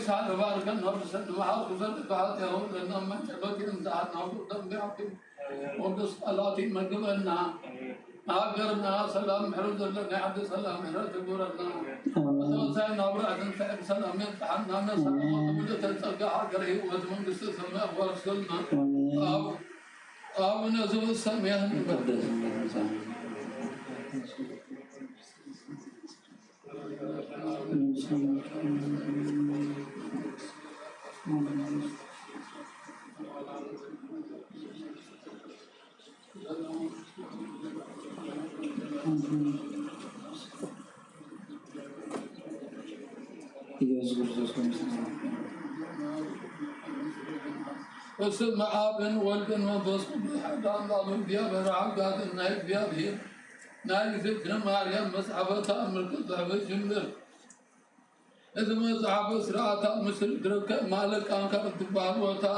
سعد بارك الله بسد وحاط وزد فاتحه لنا من شبكي امتحنا وقدم بعقل وقص الاتي من قبلنا أقرنا سلام حرز لنا عبد سلام حرز قرنا وتوسعنا برعد سعد سلام امتحنا نسلم وقبل تلقى حقره ومن قص سماء ورسلنا أو نزول السمية وسمع ابن ولد وبص بحدان ضامن بيا برعقاد النايب بيا بهير نايب ذكر مريم مصحفة أمر كتاب جملة إذا مصحف سرعة مثل درك مالك أنك تبار وتا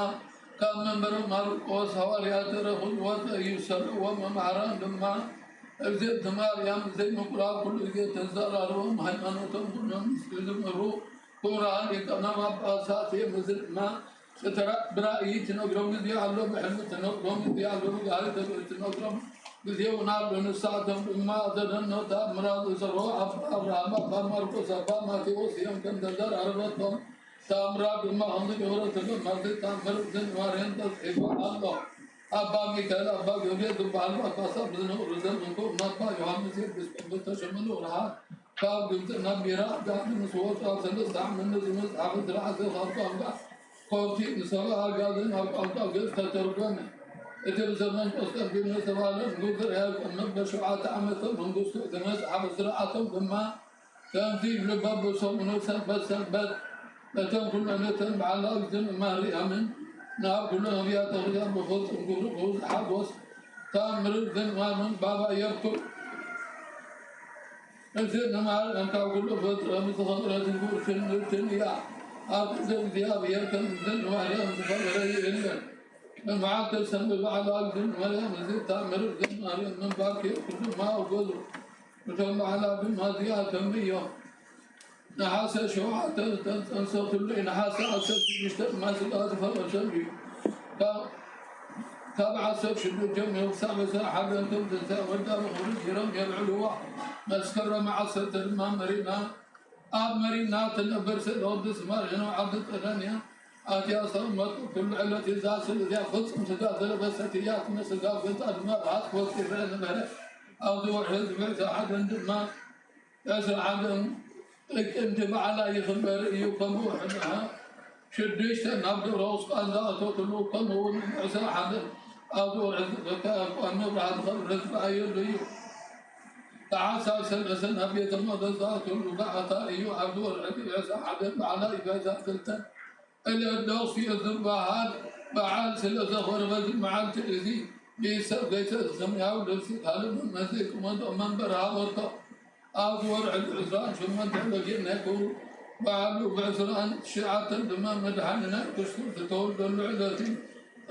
كم منبر مالك وسواريات رخل ويسر ومعران لما إذا مريم زي مقرأ كل إذا تنزل أروم هيمنة كلهم يسلم الروح قرآن كنا مباساتي مثل ما ترى برأيي تنقرم ذي علو بحلم تنقرم ذي علو قال تنقرم ذي ونال نساتم ما ذننا تامراد سروا أبراهام بامركو سبا ما تيوسيم كندر أربعة تامراد ما هم يورا تلو ما تامر ذن وارين تسيبا الله أبا ميكال أبا جوبي دبالو أبا سبزن ورزن منكو نبا يوحنا سيد بتشمل ورها كاب جبت نبيرا دان نسوت أصل سامن نزمت عبد العزيز خالد قوتي نسوا أجازن أبقى جزء تترجمه إذا زمان أصلا بين سوالف نقدر هذا من بشعات عمت من قصة دمس عبد زراعتهم بما كان في لباب وصومنا بس لتم كل نتم على أجزم ماري أمن نار كلنا فيها تغيير بخص نقول حبوس تامر ذن ومن بابا يركض إذا ما أنت أقول فترة متخطرة تقول في الدنيا أقدم ثياب يركض ذن وعليهم تفضل إلا معدل سنة على الدين ولا مزيد تعمر الدين مريم من باقي كل ما أقول وثم على بمهدية تنبيه نحاس شوعة تنصت اللي نحاس عسل مشتر ما سلات فرشبي تابع سب شنو جمع وسام ساحة أنتم تنسى ودار خروج يرم يبعلوا مسكر مع ستر ما مرينا مرينا تنبرس الأرض سمارنا عبد الثانية أتي أصلا كل علة زاسل ذي خصم سجاد لبستيات من سجاد قلت أدمار عاصف وكفران مهلا أو ذو حزب ساحة عندما يسر عدم انتبع على يخبر يكم وحدها شديش نبض روس قال ذاته كله كم هو من عسى حدث أو ذو حزب كاف وأنه بعد خبر رزق أيضا تعاسى سلسل أبيت المضى ذاته لبعث أيو عبد الحبيب عسى حدث على إبادة قلتا إلى الدوس في الذبحات بعد سلسة خربت مع التلذي بيسر قيس السميع ولبسي خالد من مسيك ومن برها ورطة أدور العزران شو من تحلقين نكو بعلو بعزران شيعة الدماء مدحننا كشتو تتول دلعلتي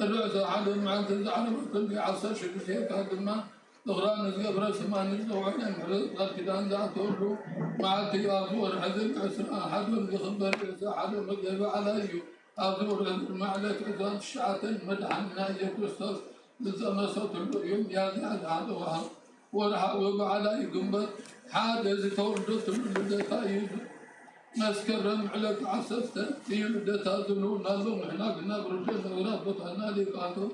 الرعزة حد مع تزعل وكل عصر شكسيك الدماء دغران نزقب رسما نزلو عنا محرز قد كدان ذاتو مع التياطور حذر عسران حد الخبر عسى حد مقلب عليه أدور المعلك عزران شيعة مدحننا يكشتو لزما صوت اليوم يا زعل هذا ورحب على قنبت حادث تولدت لدتا يجب مسكرم عليك عسفت في لدتا ذنون نالهم احنا قلنا برجل ورابطنا لقاتل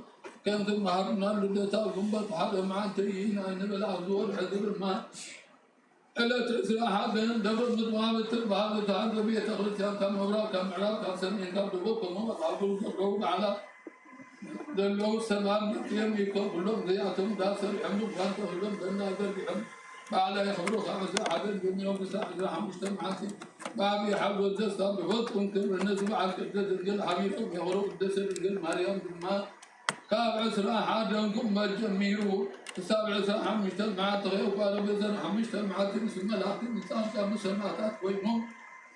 كانت مهرنا لدتا قنبت حدا مع تيينا ان بالعزور حذر الماء الا تسرع حدا دبر مدوامة بهذا هذا بيت اخرجها كم وراء كم عراق كم سنين كم دبوكم وقعبوا الروض على دلو سلام يوم يكون كلهم ضيعتهم داسر حمد كانت كلهم دنا ذبحهم بعد يخبروا خمسة عدد من يوم ساعة مجتمعاتي بابي حب الدسة بفضكم كبر الناس مع الكبدة القل حبيبكم يغروا الدسة القل مريم بالماء كابع سلاح عادنكم مجميرو سابع سلاح مجتمعات غير وقال بزن مجتمعات اسم ملاك الإنسان كان مسلمات ويمهم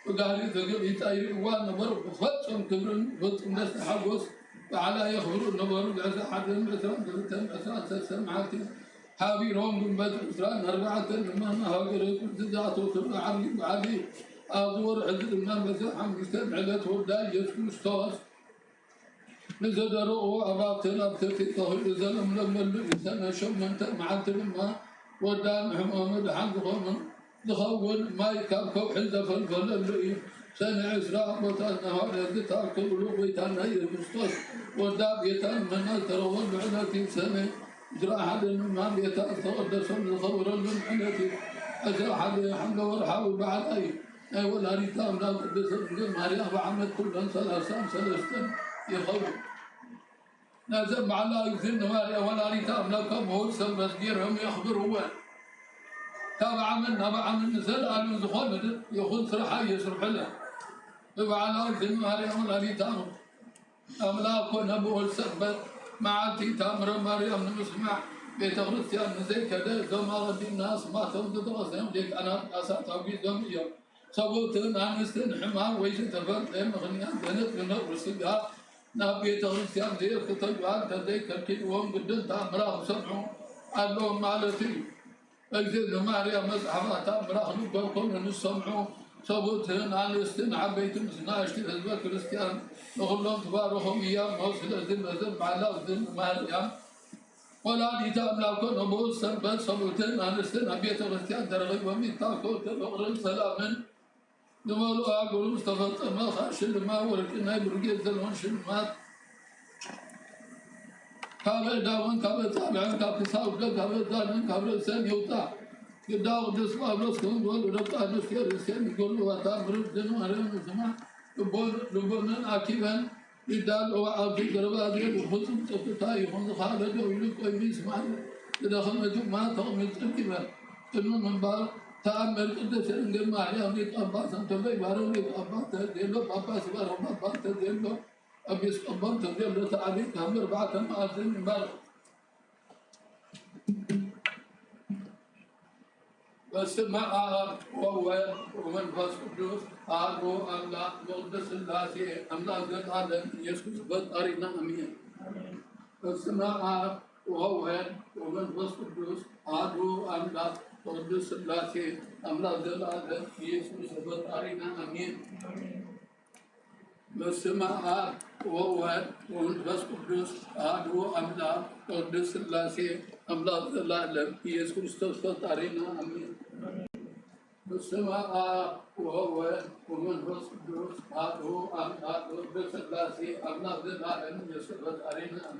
وقال يتقل يتاير وان نبر بفضكم كبر بفضكم الناس حقوس وعلى يخبروا النبر بعز أحد المسران قلتهم أسران سمعاتي حابيرهم من بدر إسرائيل أربعة مما هاجر زدات وتبع علي أدور عدلنا مسح مستمعلة ودا يسكوستوس نزدروا أباطنا بتكي طهر زلم لما الإنسان شمنت معت لما ودا محمد حقهم دخول ما يكاكو حزة فالفل اللي سنة إسراء وتانا هذا تاكل لغويتانا يسكوستوس ودا بيتان من ترون بعدتي سنة جرى أحد المال يتأثر دسم الخبر المعنتي أجرى أحد حمل ورحاو بعد أي ولا ريتام لا دسم ماري أبا عمد كل سلسة يخوف نازل مع الله يزن ماري ولا ريتام لا كم هو سلبس ديرهم يخبروا تابع من نزل على الزخون يخون سرحة يسرح له تابع الله يزن ماري ولا ريتام أملاك ونبو السبت مع تامر مريم نسمع بيت غرستيان زي كذا زمان الناس ما تودد راسهم ديك أنا أسات أبي دمية سبوت أنا نستن حمام ويش تفرد هم غنيان بنت من الرسول نبي غرستيان زي كتبان تدي كركين وهم قدن تامره سمعوا قالوا مالتي أجد مريم مسحبة تامره نبقون نسمعوا سبوت أنا نستن عبيت مسناش تهزوا كريستيان نقولون تبارهم إياه موصل أذن على أذن مريم ولا نتام لكم أبو السنبت صبوتين أنا استنى بيت غرستيان ترغيب وميتاكو تبغر سلامن نمالو أقول مصطفى ما خاش ما وركنا برقيت زلون شلمات كابل داون كابل تابعين كابل ساوك كابل دانن كابل سن يوتا يداو دسما بلسكم دول ربطا نسير رسيان يقولوا واتامرد دنو هرم زمان لبنان أكيبان يدال أو عبد الجربادي وخصم تفتاي خن خالد ويلك ويميس معه إذا خمسوا ما تغمز كذا إنه من بار تأمل قد سرنجل ما يملك أبا سنتبه بارو لك أبا تديلو أبا سبار أبا تديلو أبيس أبا تديلو تعبير كامل بعد ما أزين من بار بس ما هو ومن فاس قدوس آرو الله مقدس الله سي أملا زد آدم يسوع بس أرينا أمين بس ما هو ومن فاس قدوس آرو الله مقدس الله سي أملا زد آدم يسوع بس أرينا أمين بس ما هو ومن فاس قدوس آرو الله مقدس الله سي أملا زد آدم يسوع بس أرينا أمين بالسماء وهو ومن هو القدوس هذا هذا بالثلاثي الله ذي العالم يسبح علينا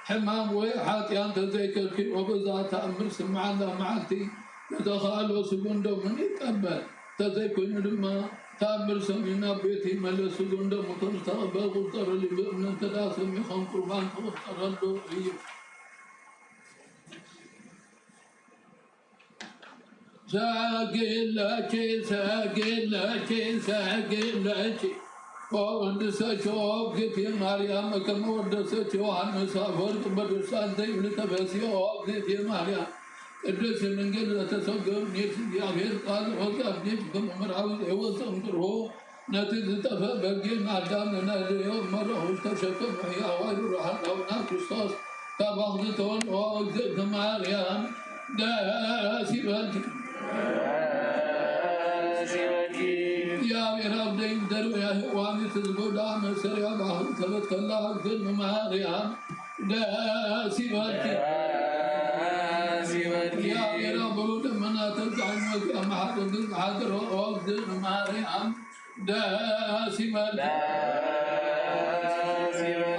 حمام ويحات يانت ذيكرك وبزات أمر سمعنا معتي يتخالوا سجندو من يتقبل تذيكون لما تأمر سمينا بيتي ملس سجندو مترتقبل قلتر اللي بأمن تداسم يخون قربان قلتر اللوري ساقل لك وندسة شوق في مريم كم وندسة شوان مسافر بدرسان تيم لتبسي شوق في مريم الدرس ننقل تسوق نيت يا غير قال وقف نيت كم مرعوز هو سمره نتيجة تفا بقي نادم ناديو مرة استشفى معي أوائل روح لو ناقص تبغض تون وقت مريم داسي بالك يا رب دين درو يا وامي تزبودا مسر يا بحر ثبت كلا ظلم مريم داسي بالك يا رب لمنا تزعم وكما حضر وقت مريم داسي بالك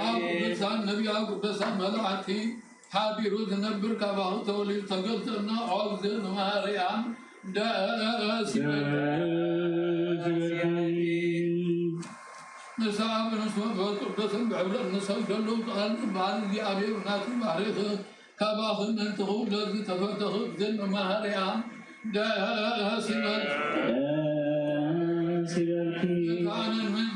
أقدس النبي أقدس ملعتي حابير ذنبر كباه تولي تقلتنا وقت مريم داسي نساب نسوان وقدس بعبر النساب جلو قال بعد دي أبي وناس بعريخ كباه ننتهو لذي تفتخ ذن مريم داسي كان من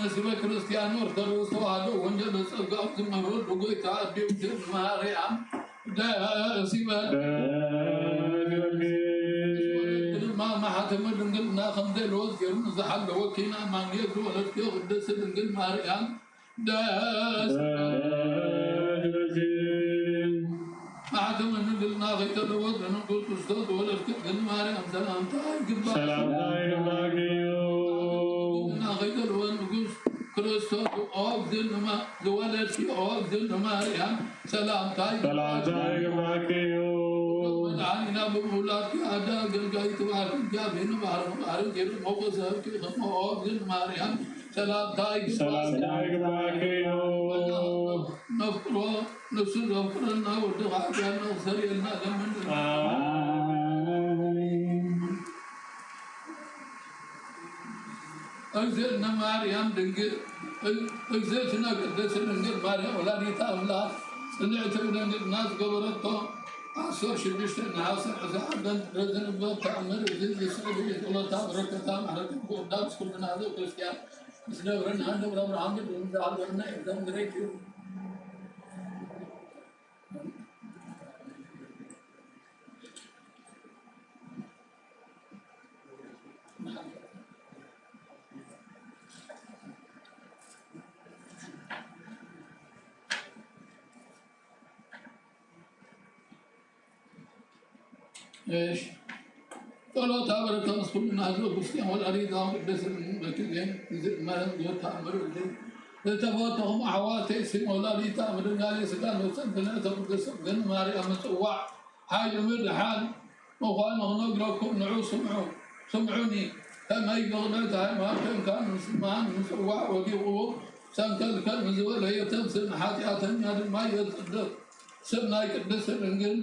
نسبة كريستيان أرثوذكس وهذا وانجل الصقاف مرود بقول تعبي ذن مريم داسي ما حتم دنقل ناخذ دلوز كرن زحل وكينا ما نيجو ولا تيجو قدس دنقل مريم داس ما حتم دنقل ناخذ دلوز نقول تستوت ولا تيجو مريم سلام تايم سلام تايم ناخذ دلوز نقول كريستوس أوكدل ما دولت في أوكدل مريم سلام تايم عننا بمولات هذا جاي تبارك جابين بارك جيب موقع سهل كي خم أوكدل مريم سلام تايم نفكر نفسنا نفكرنا ودعاء جانا وسرينا جمن أجزلنا مريم دنجر أجزلنا قدسنا دنجر مريم ولا نيتا الله سمعت من الناس قبرته عصر شبشت الناس عزادا رزن بتعمر زين السعودية الله تبارك وتعالى حركة قدام كل من هذا كريستيان سنورن هذا برا عامل من هذا إذا دريت ايش؟ قالوا تبارك مسكون من هذا الكريستيان والأريد هم بس المكين ما يتعمر الدين لتفوتهم أحوات اسم ولا لي تأمر قال سكان وسنتنا تبارك سكان ماري أمسوا هاي من الحال وقالوا نقرأكم نعو سمعوني كما يبغى ما كان مسلمان مسوع وقيقو سانكل كان مزول هي تنسل حاتياتن يا ما يتصدق سبنا يقدس الانجل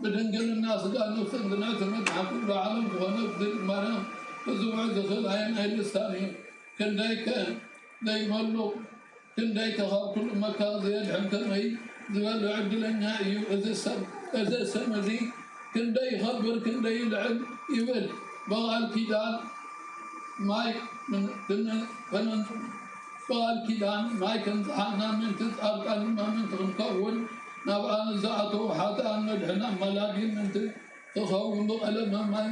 بدنجل الناس قال نفس نعتمد على كل عالم ونبذل المرام فزوع دخل عين الثاني كان دايك داي ملو كان دايك غاب كل مكان زي الحكمي زوال عبد لنا اذا السم ذي كان داي خبر كان داي لعب يبل بغى الكيدان مايك من فنن قال كيدان مايك انتحنا من تتأرقى ما من تنكون نبقى نزعته حتى أن ندحنا ملاقين من تخون بقلم ماي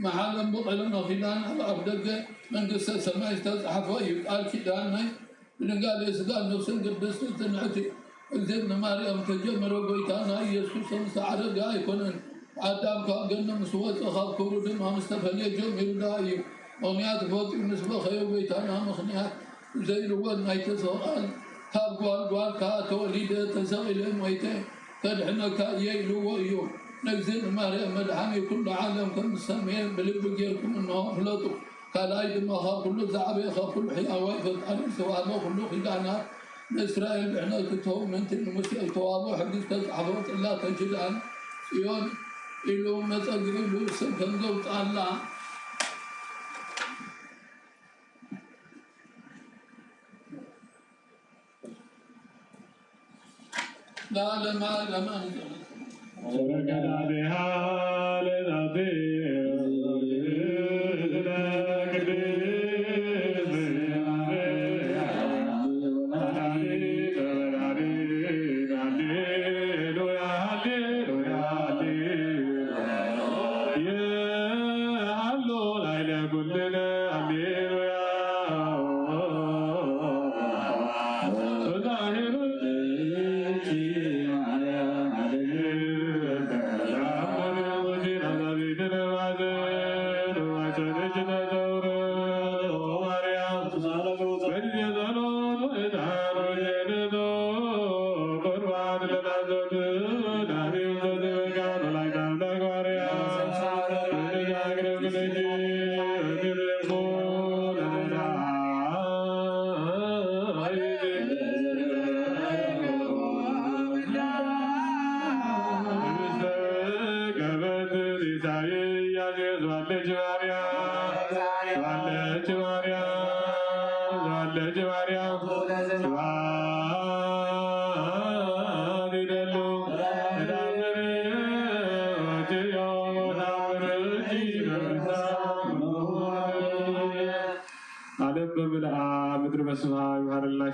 محالا بقلم خيدان على أبدك من قصة سماء استزحف قال كيدان ماي من قال يسقال نفسن قدس تنعتي الزبن مريم تجمر وبيتانا يسوس مساعدة قاي كونن عدام كأقلنا مسوات أخاف كورد ما مستفل يجوم يردائي ونيات فوت بالنسبة خيو بيتانا مخنيات زي الوال ما يتسوال تاب قوال كاتو ليدة تسغل مويتين تدحنا كايلو ويو نجزين مريم مدحامي كل عالم كم سمين بلبقيركم انه فلطو كالايد ما خاف كله زعبي خاف كل حياة واقفت على سوال كله خدانات إسرائيل بحنا كتوب من تنمسي التواضع حديث تزحفت الله تجدان يون إلو متقريبو سنكن قوت الله لا لما سرقنا بها لنبي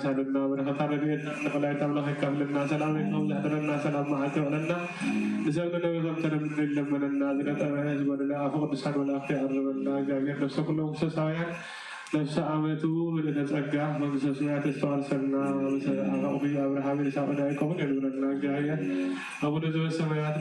شهدنا ورحمة ربيت ولا يتملك كملنا سلامكم لحضرنا سلام معك ولنا لسبنا وغمتنا من اللمن النازلة وهزم لنا فقد سحر ولا اختيار ولا جاهر نفس كلهم سسايا نفس عامته ولتترجع من سسويات السؤال سلنا أبي أبراهيم لسابنا يكون يلونا جاهر أبو نزول السمايات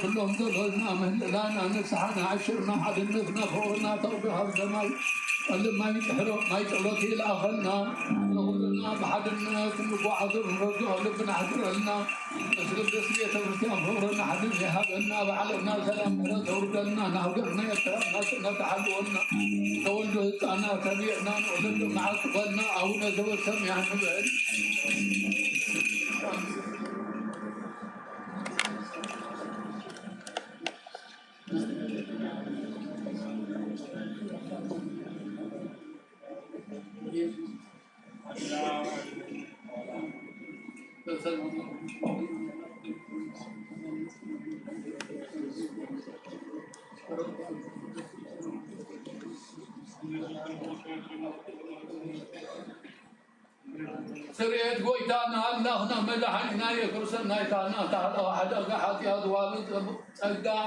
كلهم دلونا مهلنا نسحنا عشرنا حد النفنا فوقنا توبها الجمال اللي ما يتحرق ما يتعلق إلى آخرنا نقولنا بحدنا كل واحد نرجع لبنا حضر لنا نسلب تسبية ورتيان فورنا حدنا هذنا بعلنا سلام ورجعنا نهجرنا يترنا نتحلونا تولد أنا تبيعنا نقول مع قبلنا أو نزود سمع نبعد سريت قويتانا الله مدحنا يكرسنا يتانا تعالى واحد أقحت يا دوالد أقا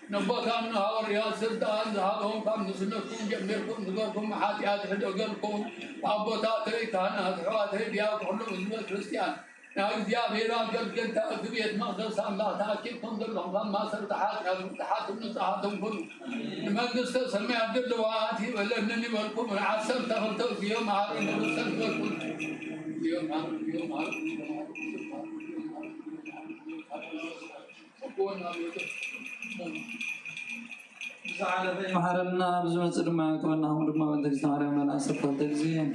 نبكنا ورياض سلطان هذا كم نسنكم جميلكم نقولكم حاتيات حدقلكم أبوتا تريتانا حوات هديا كلهم من كريستيان نايديا بيرا قل كنت أكبيت ما خلصان لا تأكيدكم دلهم ما صرت حات من صحاتهم كل ما قلت سمع عبد الواتي ولا إنني ولكم من عسل تغلطوا في يوم عارف نرسل لكم يوم محرنا بزمن سلمة كنا هم ربما بدك تسمعنا من الأسر تلتزين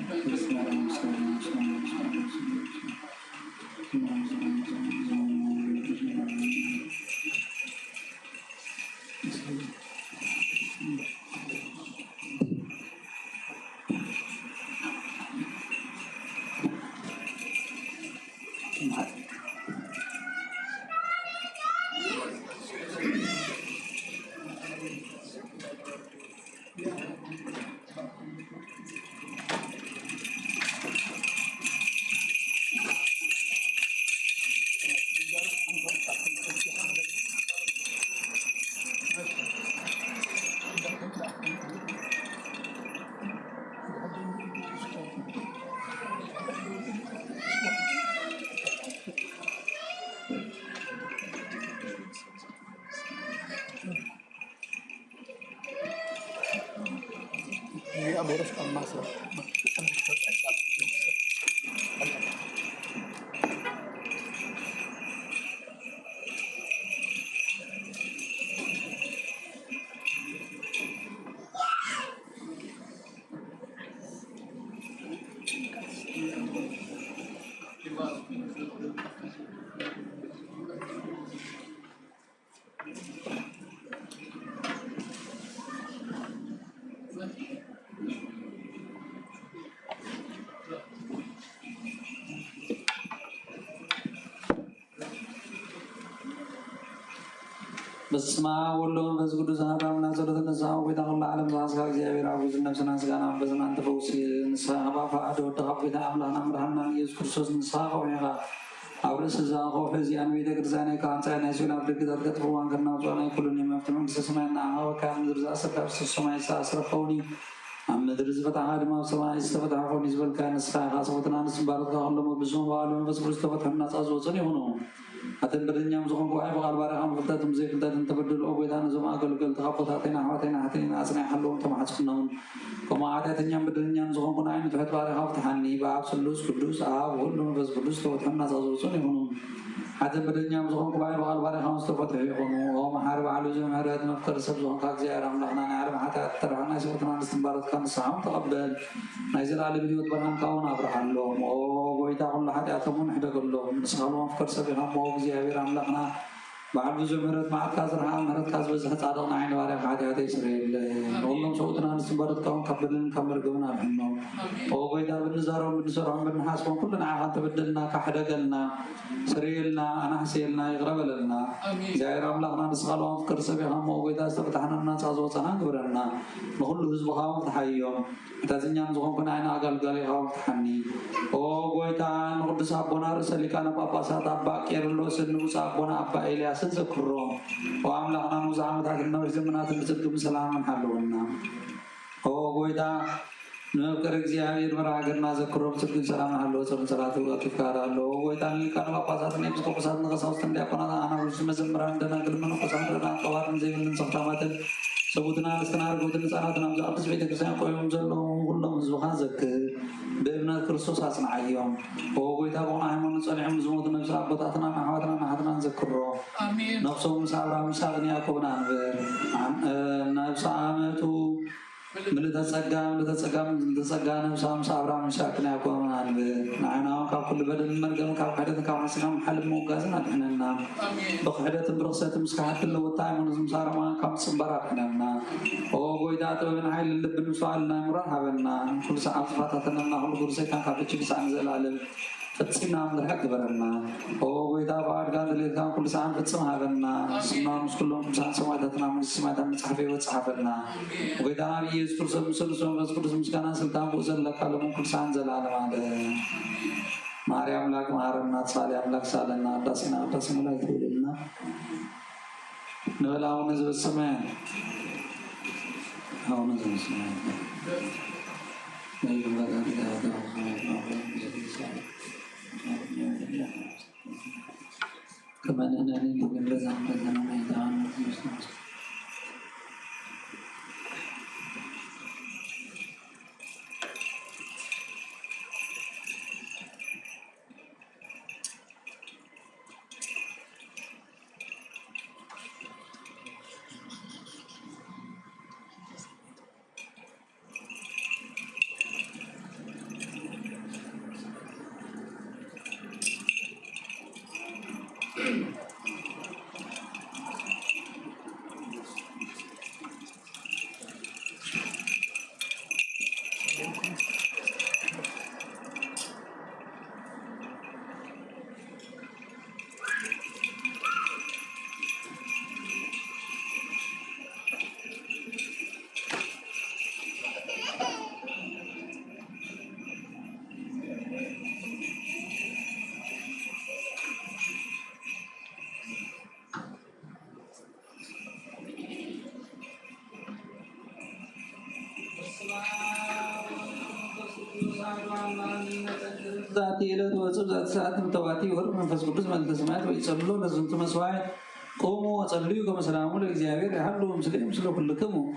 أبو رفقة المصرف بس ما ولهم بس قدوس هذا من نزلت النساء وبيتها الله على مزاج جابر عبود النفس ناس كان عم بزن أنت فوسي نساء هبا فعد وتقب بيتها أملا نمرهنا يسوع كرسوس نساء ويها أولس زاقو حزي أن بيتك رزاني كان ساينا سوينا بدك تركت فوان كنا وصلنا كلني مفتمن سسمعنا هوا كان درزا سكر سسمع ساسرفوني أم درز فتح هذا ما سمع استفتح فوني زبل كان نساء خاصة وتنانس بارد الله بزوم وعلم بس برستفتح الناس أزوجني هنو أتن بدنيا مزقون قوي بقال بارهم فتاتم زي فتاتم تبدل أو بيتان زما قل تخبط هاتين حواتين هاتين أسنع حلوم تم حسقناهم كما عادتنيا بدنيا مزقون كنا عين تحت بارهم فتحني باب سلوس قدوس آب ولهم بس قدوس توتحنا زازوسوني هنو أتن بدنيا مزقون قوي بقال بارهم استفتح يخونو وهم حارب على زم هرات نفتر سبزون كاك زيارهم لغنا نعرف حتى ترعنا سوتنا نستنبارت كان الصعام تقبل نايزل على بيوت برهان كون أبرح لهم أو بيتاهم لحد أتمون حدا كلهم نسخلهم فكر سبيهم أو زيابير عملقنا بعد بزمرت مع كازر عام مرت كاز بزهت صادقنا عين وارف عادي هذا إسرائيل والله صوتنا نستنبارت كون قبلنا نكمل قونا بحنو أو بيتا بنزارهم بنسرهم بنحاسبهم كلنا عهد تبدلنا كحدا قلنا سريلنا أنا حسيلنا يغرب لنا زائر عملقنا نسخلهم فكر سبيهم أو بيتا استفتحنا الناس أزوتنا قبرنا نقول هزبهم تحيهم تازنيا نزقون كنا عين أقل هم تحني أو بيتا نقدس أبونا رسالي كان بابا سات أبا كيرلو سنوس أبونا أبا إلياس سكرهم وعملقنا مزعمة أكلنا وزمنا تنسلكم سلام من حلونا أو بيتا نذكر እግዚአብሔር መራገርና ዘክሮም ስግን ሰላም አለው ሰላም ሰላቱ አጥፋራለው ወይታን ካን ጳጳሳት ነብስ ቆጳሳት ነቀሳውስት እንዲያቆና አናሩስ መዘምራን ደናግል መነቆሳት ደና ቀዋርን ዘይምን ሰፍታማተን ሰቡትና ለስተናርጎትን ህፃናትና ብዛቅስ ቤተክርስቲያን ቆዮም ዘለዎም ኩሎም ህዝብካ ዘክር ብእምነት ክርስቶስ አጽናዕዮም ወጎይታ ቦና ሃይማኖት ጸኒዖም ዝሞቱ ነብሲ አቦታትና አሕዋትና ናሓትና ዘክሮ ነፍሶም ምስ አብርሃም ይስሐቅን ያዕቆብን አንብር ነብሲ ዓመቱ ምልተጸጋ ነብሲ ምስ አብርሃም ይስሐቅን ያዕቆብን አንብር ንዓይናውን ካብ ኩሉ በደልን መርገምን ካብ ክሕደትን ካብ ሓሲናን ሓልም ምውጋዝን አድሕነና ብክሕደትን ብርክሰትን ምስ ካሓትን ለወታ ሃይማኖት ምስ አረማን ካብ ምፅምባር አድሕነና ወጎይታ ጥበብን ሓይልን ልብን ምስ በዓልና ምራን ሃበና ኩሉ ሰዓት ዝፋታተነና ኩሉ ጉዱ ሰይጣን ካብ እጅ ክሳዕን ዘላለም ፍፂምና ምድርሐ ግበረና ወጎይታ ብኣድጋ ድሌትካ ኩሉ ሰዓን ፍፅም ሃበና ስና ምስ ኩሎም ቅዱሳን ሰማዕታትና ምስ ሰማዕታት መፅሓፈ ሂወት ፀሓፈልና ወጎይታና ብኢየሱስ ክርስቶስ ምስ ስሉስ መንፈስ ቅዱስ ምስጋና ስልጣን ብኡ ዘለካ ሎሙ ኩሉ ሰዓን ዘላለም ኣለ ማርያም አምላክ ማረና ተሳሊ አምላክ ሳለና አዳሲና አዳሲ መላእክት ይውልና ንበላውን ህዝብ ሰማይ አሁን ህዝብ ሰማይ كمان أنا اللي بنرزع مثلا ما يدعم ذاتي إلى توسط ذات ساعة متواتي وهرب من فس قدس من السماوات ويصلوا لزنت مسواعد قوموا وصلوا كما سلاموا لإግዚአብሔር يحلوا مسلم مسلوا كلكم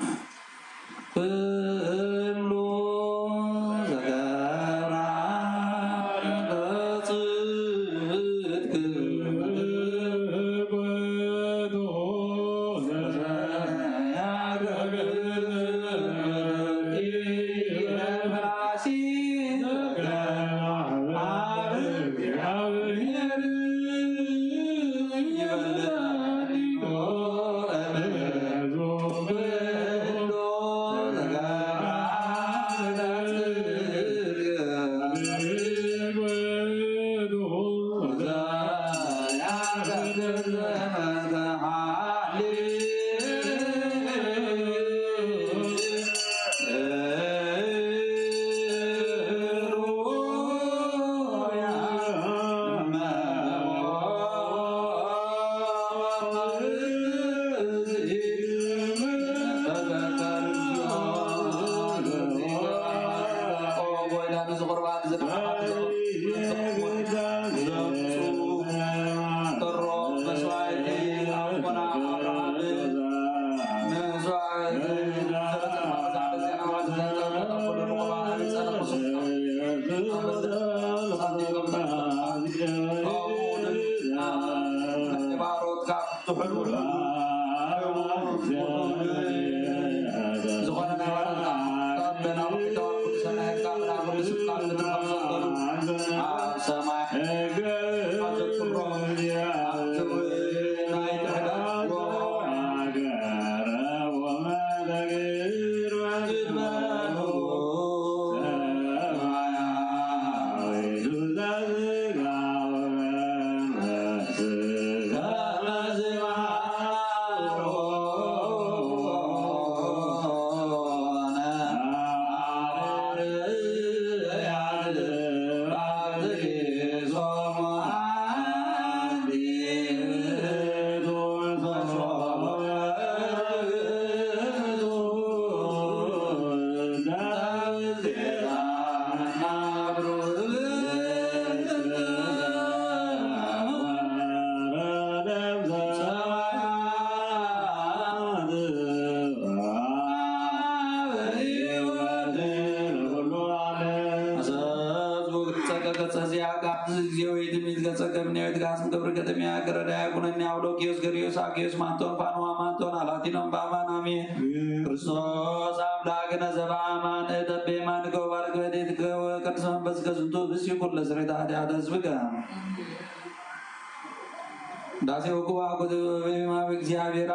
زخنا ከጸዚያ ጋር ዚው ይድሚት ከጸገብኔው ጋስም ገብረ ከተሚያ ገረዳ ያቁነኛ አውሎኪዮስ ገሪዮስ አኪዮስ ማንቶን ፋኑዋ ማንቶን አላቲኖም ባማናሚ ክርስቶስ አምላክነ ዘበአማን እደቤ ማንገው ባርክ በዴት ቅዱስ መንፈስ ከዝንቱ ብስ ይኩል ለስሬታ ኃጢአት ህዝብከ ዳሴው ኩባ ኩማ እግዚአብሔር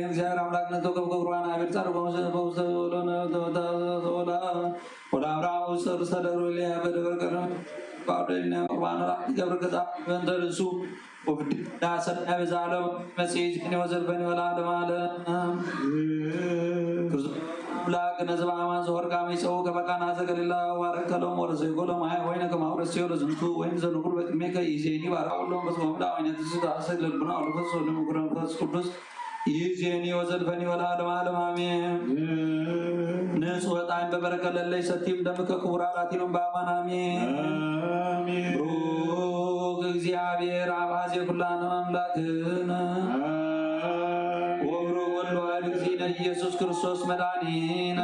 እግዚአብሔር አምላክነቱ ከብሩራን አቤል ጻድቆም በውስተ ወላ ወላብራ ውስተ ሰደሩ ሊያ በደብረ ከረም ባደነ ቁርባን ገብረ ከዛ በእንተርሱ ወብዳ ሰጣ በዛለው መሲህ ነው ዘልፈን ወላ ለማለ አምላክ ነዘባማን ዘወርቃሚ ሰው ከበቃና ዘገሊላ ወረከለው ወረሰ ጎለማ ወይነ ከማውረስ ሲወለ ዝንቱ ወይን ዘንኩር በቅሜከ ይዜኒ ባራውሎ በሶምዳ አይነት ተሰለ ልብና ወለፈሶ ለምኩረን ቅዱስ ይዜኒ ወዘልፈኒ ወላ ለማለም አሜን ንጹህ ወጣን በበረከት ለለይ ሰቲም ደምከ ክቡር አላቲኖም በአማን አሜን አሜን ብሩክ እግዚአብሔር አባዜ ኩላነ አምላክነ ወብሩ ወልድ ዋሕድ እግዚእነ ኢየሱስ ክርስቶስ መድኃኒነ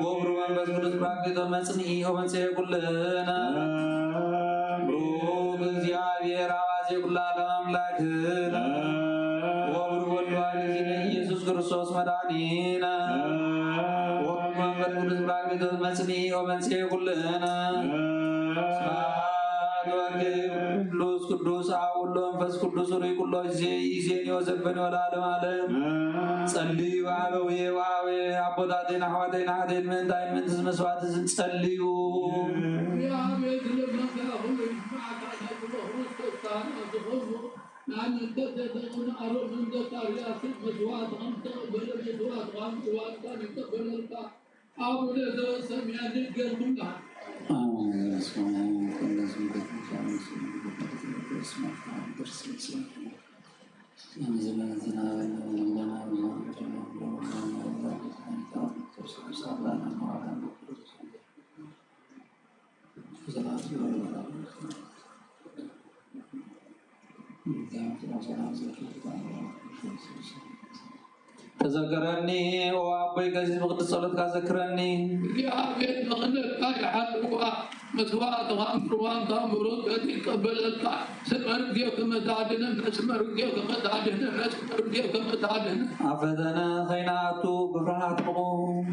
ወብሩ መንፈስ ቅዱስ ጰራቅሊጦ መጽንዒ ወመንጽሔ ኩልነ ብሩክ እግዚአብሔር አባዜ ኩላነ አምላክነ ወብሩ ወልድ ዋሕድ እግዚእነ ኢየሱስ ክርስቶስ መድኃኒነ ወብሩ መንፈስ ቅዱስ ጰራቅሊጦ መጽንዒ ወመንጽሔ ኩልነ ቅዱስ ቅዱስ አውሎ መንፈስ ቅዱስ ሪ ኩሎ ይዜኒ ወዘልፈኒ ወለዓለመ ዓለም ጸልዩ አበዌ ወአቤ አቦታቴና ሐዋቴና ሀቴን ምንታይን ምንትስ መስዋዕት ጸልዩ تذكرني وأبوي كذي بقدر صلاة كذكرني يا بيت مغنك يا حلوة مسوات وأمروان تامرون بدي قبلك سمرجيك مدادنا سمرجيك مدادنا سمرجيك مدادنا عفدنا خيناتو بفرحتكم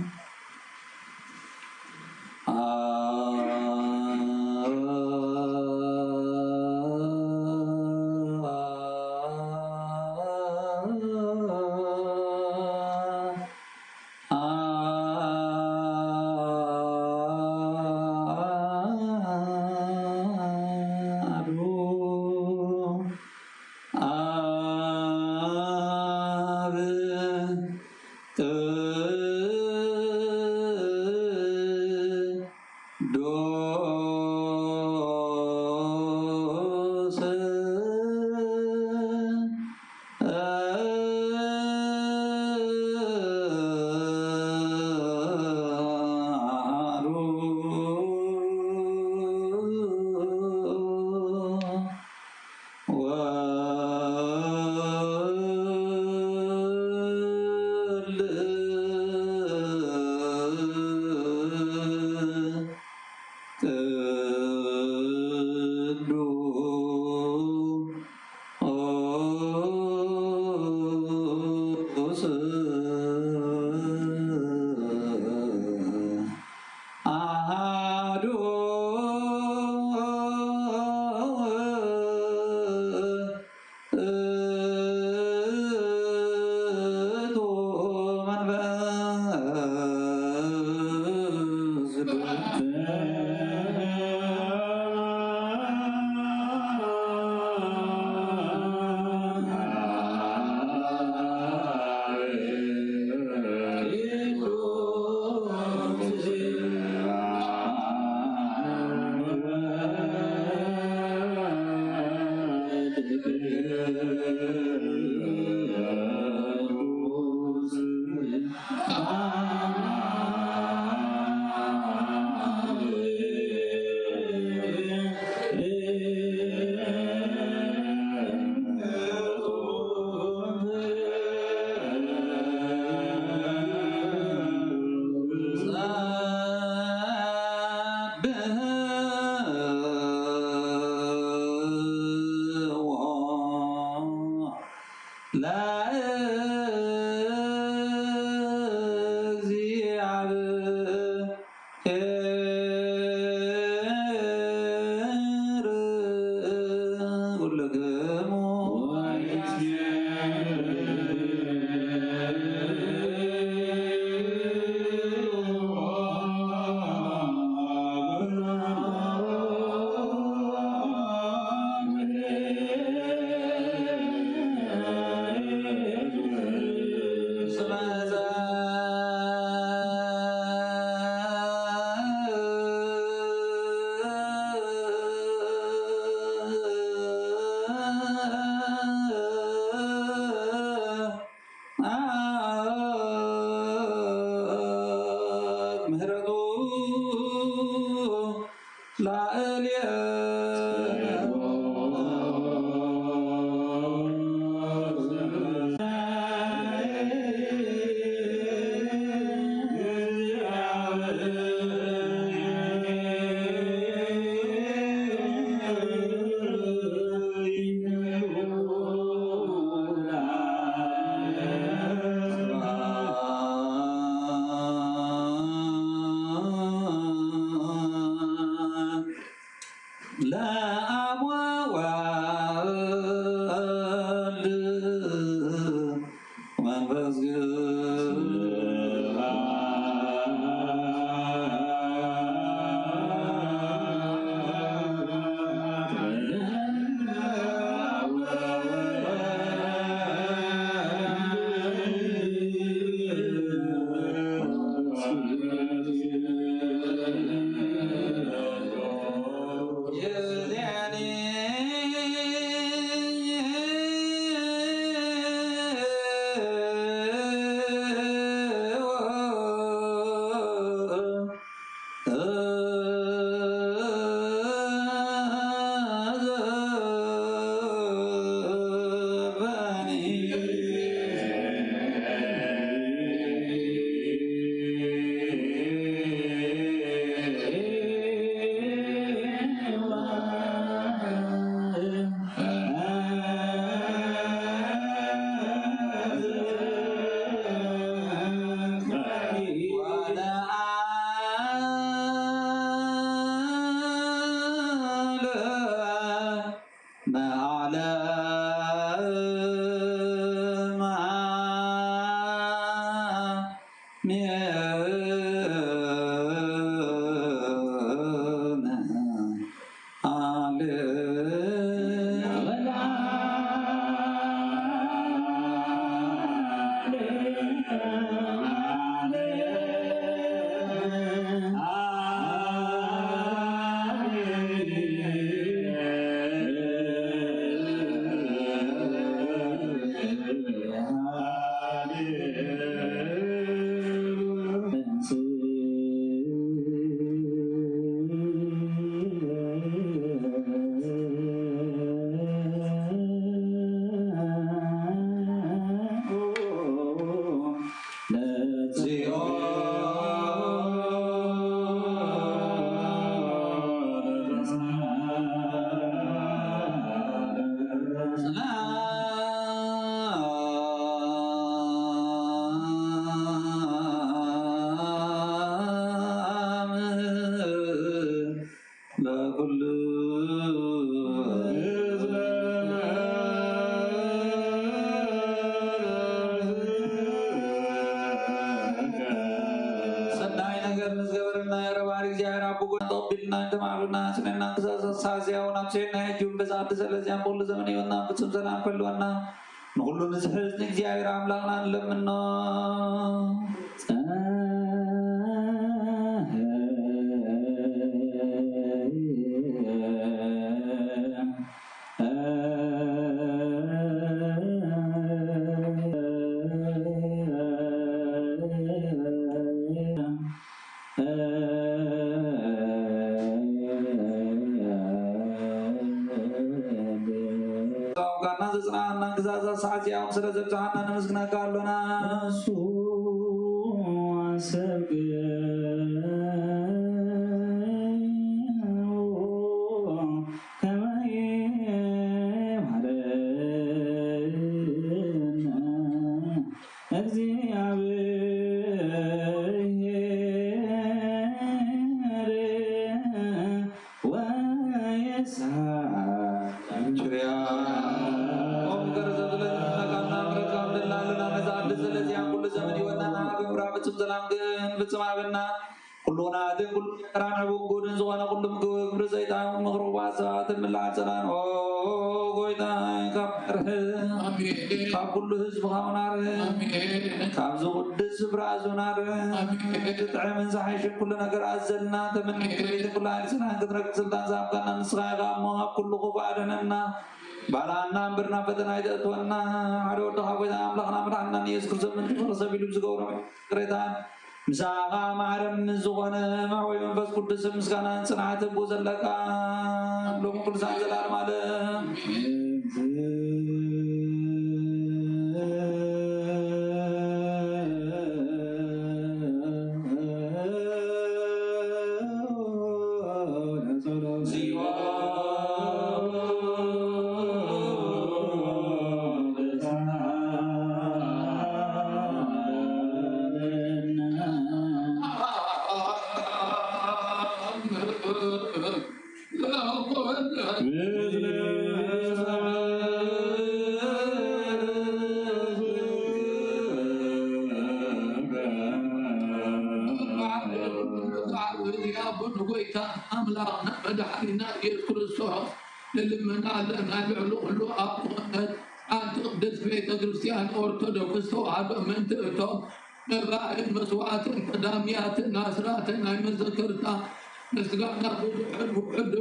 نقول له نزحزن እግዚአብሔር አምላክና ለምንና ስለዘብዛና ነመስግና ካለና እሱ አሰብ كل حزب خاونار كابز قدس برازونار تطعمن صحيح كل نجر عزلنا تمن كريت كل عرسنا كترك سلطان زابكنا نسخا غامو كل قبادنا بالانا برنا بدنا يدتونا عدو دخابنا املاخنا مرحنا يسكر زمن فرصة بيلو زغورم كريتان مساق معرم زغنا معوي منفس قدس مسكانا صنعت بوزلكا لهم كل ساعة زلال مالهم أملانا مدحنا يذكر الصحف للمنا لنا العلو أقوات أن تقدس بيت كريستيان أرثوذكس وعد من تأتون مباين مسوات قداميات ناصرات نايم ذكرتا نسقنا حد حد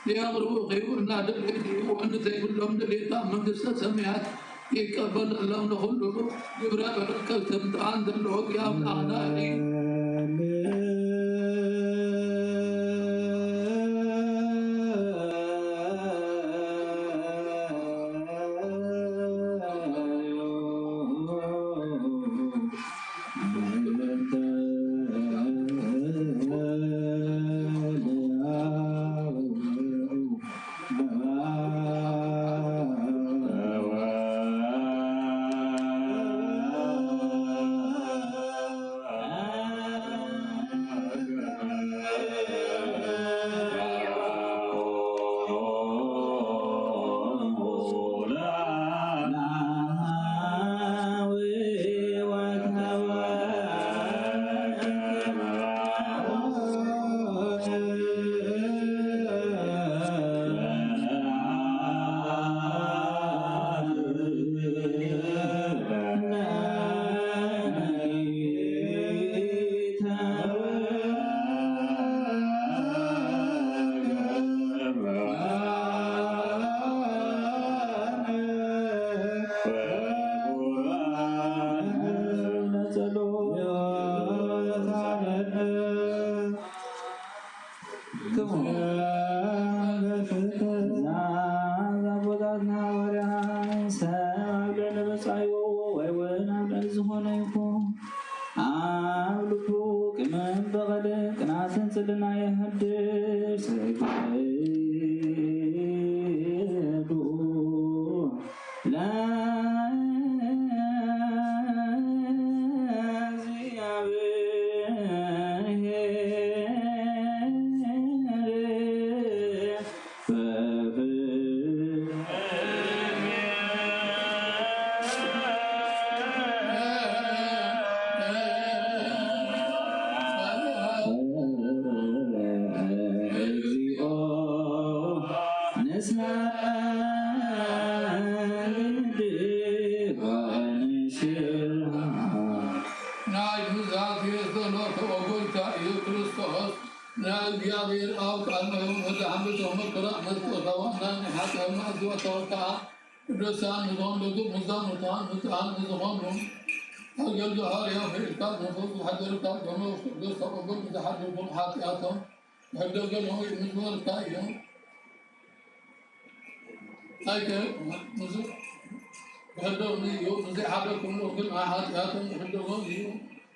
ليغروا غيورنا دليل ونزي كلهم دليتا من قصة سمعت يقبل الله نخلو يبرا بركة سمتان دلوك يا أغنائي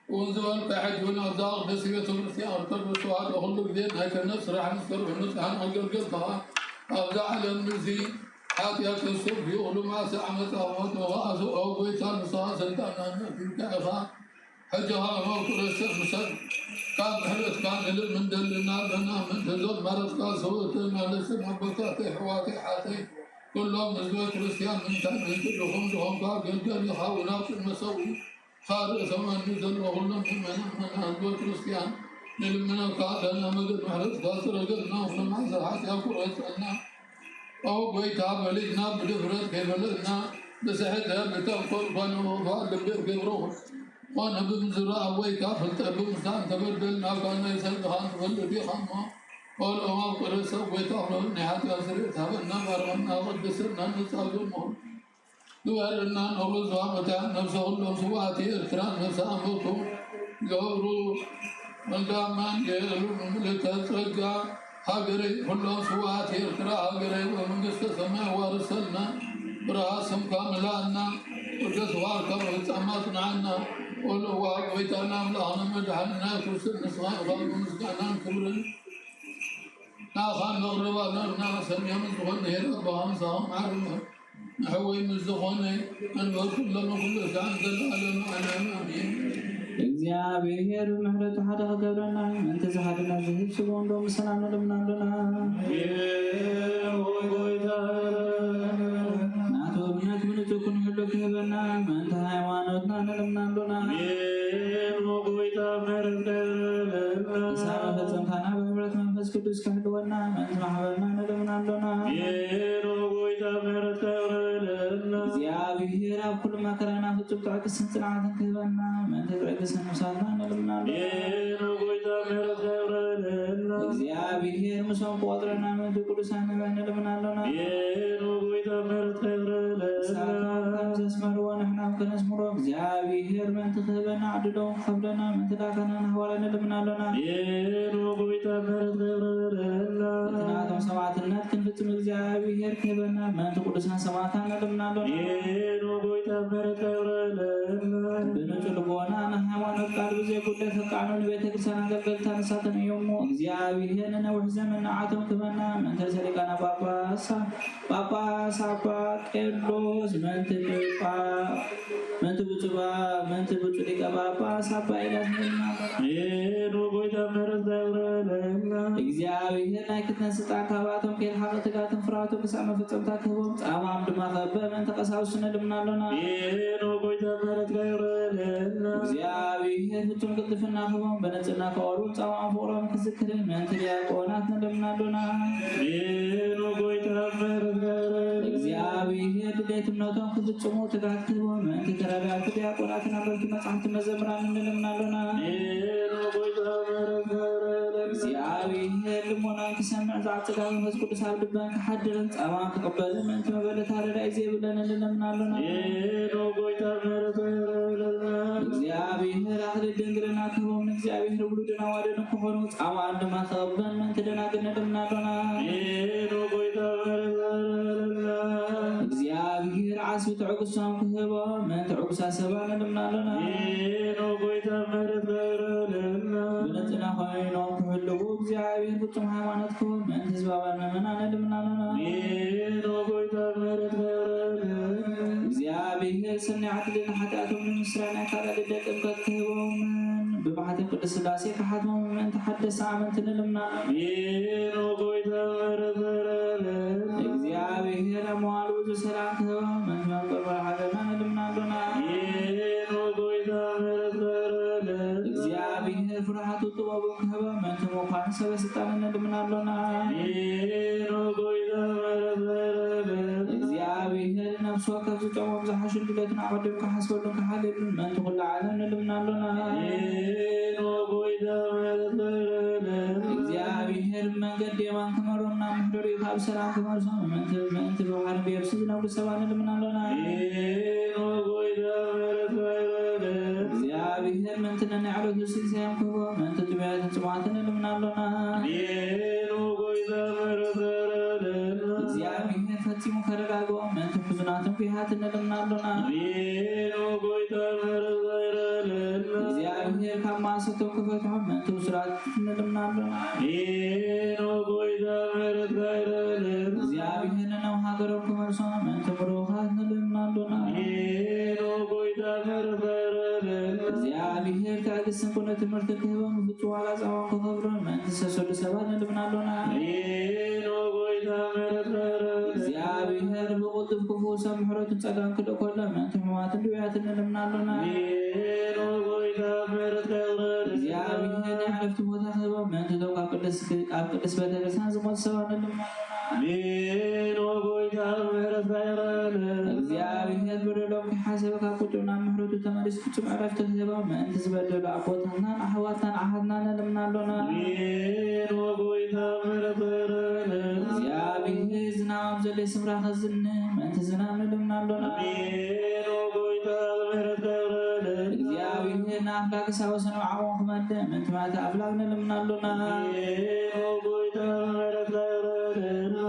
وزوال قاعد هنا ضاغ بس يتم في أرتب سؤال أقول جديد هيك النص راح نصر النص عن أجر قطعة أبدع المزي حاتي أكسر يقولوا ما سعمت أموت وغاز أو بيتان صاص الدانا في كأفا حجها موت رسل مسل كان حلت كان إلى من دلنا بنا من تزود مرض كان سوتنا لسه محبتاتي حواتي حاتي كلهم نزوة كريستيان من تنين كلهم لهم كان جلجل يحاولات المسوي خارج زمان نزل وغلنا من أهل كريستيان لمنا قادنا مدد محرز قاصر قلنا وفلما زرعت يأكل ويسألنا أو بيتها بلدنا بدفرت كيبلدنا بسحتها بتأكل فنوفا لبير كبروه وانا بمزراء بيتها فلتأبو مسان تبدلنا كان يسأل خان فلدي خاما والأمام قرصة بيتها فلو نحات أسريتها بنا برمنا قدسرنا نسأل المهم دوارنا نورز وامتا نفسه الله سواتي إرتران نسامتو قبرو والقامان يلو لتسرقا هاقري الله سواتي إرترا هاقري ومنقست سماء ورسلنا براسم كاملانا والقصوار كبرت أماتنا عنا ولو ويتانا ملانا مجحلنا كرسل نسغان غالب مسكانا كبرن ناخان نغربا نغنا سميا مزغن هير أبهام سهم عرمه نحوي مزغني أن وكل كل سعن دلالنا على أمين እግዚአብሔር ምሕረቱ ሓደ ከገብረና እንተ ዝሓደና ዝህብ ስቦን ዶ ሰላም ለምናለና ናቶ ምሕረት ምንጭኩን ሁሉ ክህበና እንተ ሃይማኖትና ለምናለና ሳባ ፈጸምታና በህብረት መንፈስ ቅዱስ ከህልወና እንተ ማሕበርና ለምናለና እግዚአብሔር ኣብ ኩሉ መከራና ፍጹም ትዕግስትን ጽንዓትን ክህበና እንተ ትዕግስን ምሳልና ንልምናለና እግዚአብሔር ምሶም ቆጥረና መንቱ ቅዱሳን ንልምናለና ዘስመርዎ ንሕና ከነስምሮ እግዚአብሔር መንት ክህበና ዓድዶም ከብደና መንት ዳከና ንህዋላ ንልምናለና ናቶም ሰማዕትነት ክንፍጽም እግዚአብሔር ክህበና መንት ቅዱሳን ሰማዕታን ንልምናለና ብንጹህ ልቦና ንሃይማኖት ቃል ብዘይ ጉድለት ተቃኑን ቤተክርስቲያን አገልገልታ ንሳተን እዮሞ እግዚአብሔር ንነዊሕ ዘመን ንዓቶም ክህበና መንተ ርእሰ ሊቃነ ጳጳስ አባ ቄርሎስ መንት ብፁዕ ሊቀ ጳጳስ አባ ኤልያስ እግዚአብሔር ናይ ክትነት ስልጣን ካብኣቶም ከይድካ ትጋትን ፍርሃቶም ክሳብ መፈፀምታ ክህቦም ፃማም ድማ ከበ መንተ ቀሳውስት ንልምናለና እግዚአብሔር ፍጹም ቅልጥፍና ክህቦም በንጽህና ከወሩ ፃማም ፍቅሮም ክዝክርን መንተ ዲያቆናት ንልምናለና እግዚአብሔር ድሌት እምነቶም ክፍጽሙ ትጋት ክህቦም መንተ ተረዳእቲ ዲያቆናትን አበርቱ መጻሕፍቲ መዘምራን ንልምናለና እግዚአብሔር ልሞናን ክሰምዕ ዘዓጽጋ መንፈስ ቅዱስ ኣብ ልበን ክሓድርን ፃማን ክቅበልን መንቲ መበለታ ረዳኢ ዘይብለን ንልምናለና እግዚአብሔር ኣክሊል ድንግልና ክህቦም ንእግዚአብሔር ውሉድን ኣዋልድን ክኾኑ ፃማን ድማ ክቅበል መንቲ ደናግል ንልምናለና እግዚአብሔር ዓስቢ ትዕግሶም ክህቦም መንቲ ዕጉሳት ሰባት ንልምናለና ብንጽህና ኮይኖም ክህልው እግዚአብሔር ፍጹም ሃይማኖት ክህቦም መንቲ ህዝባውያን ምእመናን ንልምናለና እግዚአብሔር ሰናይ ዓድልን ሓጢኣቶም ንምስራይ ናይ ካልእ ልደ ጥምቀት ክህቦም ብማሕተም ቅዱስ ሥላሴ ክሓትሞም ምእንቲ ሓደሰ ኣመንቲ ንልምናለና እግዚአብሔር ኣብ መዋዕሉ ብዙሕ ሰላም ክህቦም መንቲ መምቀር በረሓገና ንልምናለና እግዚአብሔር ፍርሃቱ ጥበቡን ክህቦም መንቲ ምዃኑ ሰበስልጣን ንልምናለና እግዚአብሔር ነፍስ ወከፍ ዝጠሞም ዝሓሹን ድሌትን ዓቅዶም ክሓስበሉን ክሓልሉን መንቲ ኩሉ ዓለም ንልምናለና እግዚአብሔር መንገዲ የማን ክመሮምና ምሕደሩ ካብ ሰላም ክመርሶም ምእንቲ ብባህርን ብየብሲ ዝነብሩ ሰባት ንልምናለና እግዚአብሔር ምእንቲ ነናይ ዕለቱ ሲሳዮም ክህቦም ምእንቲ ጥምያትን ጽሙዓትን ንልምናለና እግዚአብሔር ፈጺሙ ከረጋግኦም ምእንቲ ሕዙናትን ኩሃትን ንልምናለና እግዚአብሔር ካብ ማእሰቶም ክፈትሖም ምእንቲ ውስራት ንልምናለና እግዚአብሔር ነነው ሃገሮም ክመርሶም ምእንቲ ምሩኻት ንልምናለና እግዚአብሔር ትዕግስትን ኩነ ትምህርቲ ክህቦም ፍጹም ዋጋ ፃማም ክኸብሮም ምእንቲ ዝተሰሉ ሰባት ንልምናለና እግዚአብሔር ብቁልጡፍ ክፍውሶም ምሕረቱን ጸጋን ክልእ ከሎ ምእንቲ ሕሙማትን ድውያትን ንልምናለና እግዚአብሔር ናይ ዕረፍቲ ቦታ ክህቦም ምእንቲ እቶም ኣብ ቅድስ ቤተክርስቲያን ዝሞቱ ሰባት ንልምናለና እግዚአብሔር በደሎም ክሓሰብ ካብ ቁጡብ ናብ ምሕረቱ ተመሊሱ ፍጹም ዕረፍቲ ክህቦም ምእንቲ ዝበደሉ ኣቦታትናን ኣሕዋትናን ኣሓትና ንልምናለና እግዚአብሔር ዝናቦም ዘለ ስፍራ ከዝን መንት ዝናም ልምናሎና እግዚአብሔር ናፍላክ ሳውሰን ዓወን ከመደ መንት ማታ አፍላክነ ልምናሎና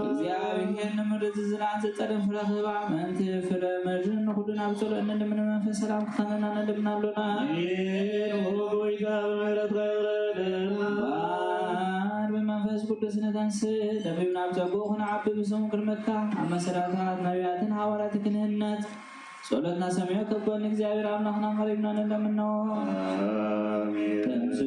እግዚአብሔር ንምርት ዝናን ዘጠረን ፍረኽባ መንት ፍረ መድን ሁሉን አብጾለ እንልምን መንፈስ ሰላም ከተነና ልምናሎና በመንፈስ ቅዱስ ነታንስ ለብዩና አብጸጎኽን ዓብ ብሰሙ ቅድመካ አመሰራታት ነቢያትን ሐዋርያት ክህነት ጸሎትና ሰማያዊ ከበን እግዚአብሔር አምላክና ማሪና እንደምነው ተንስ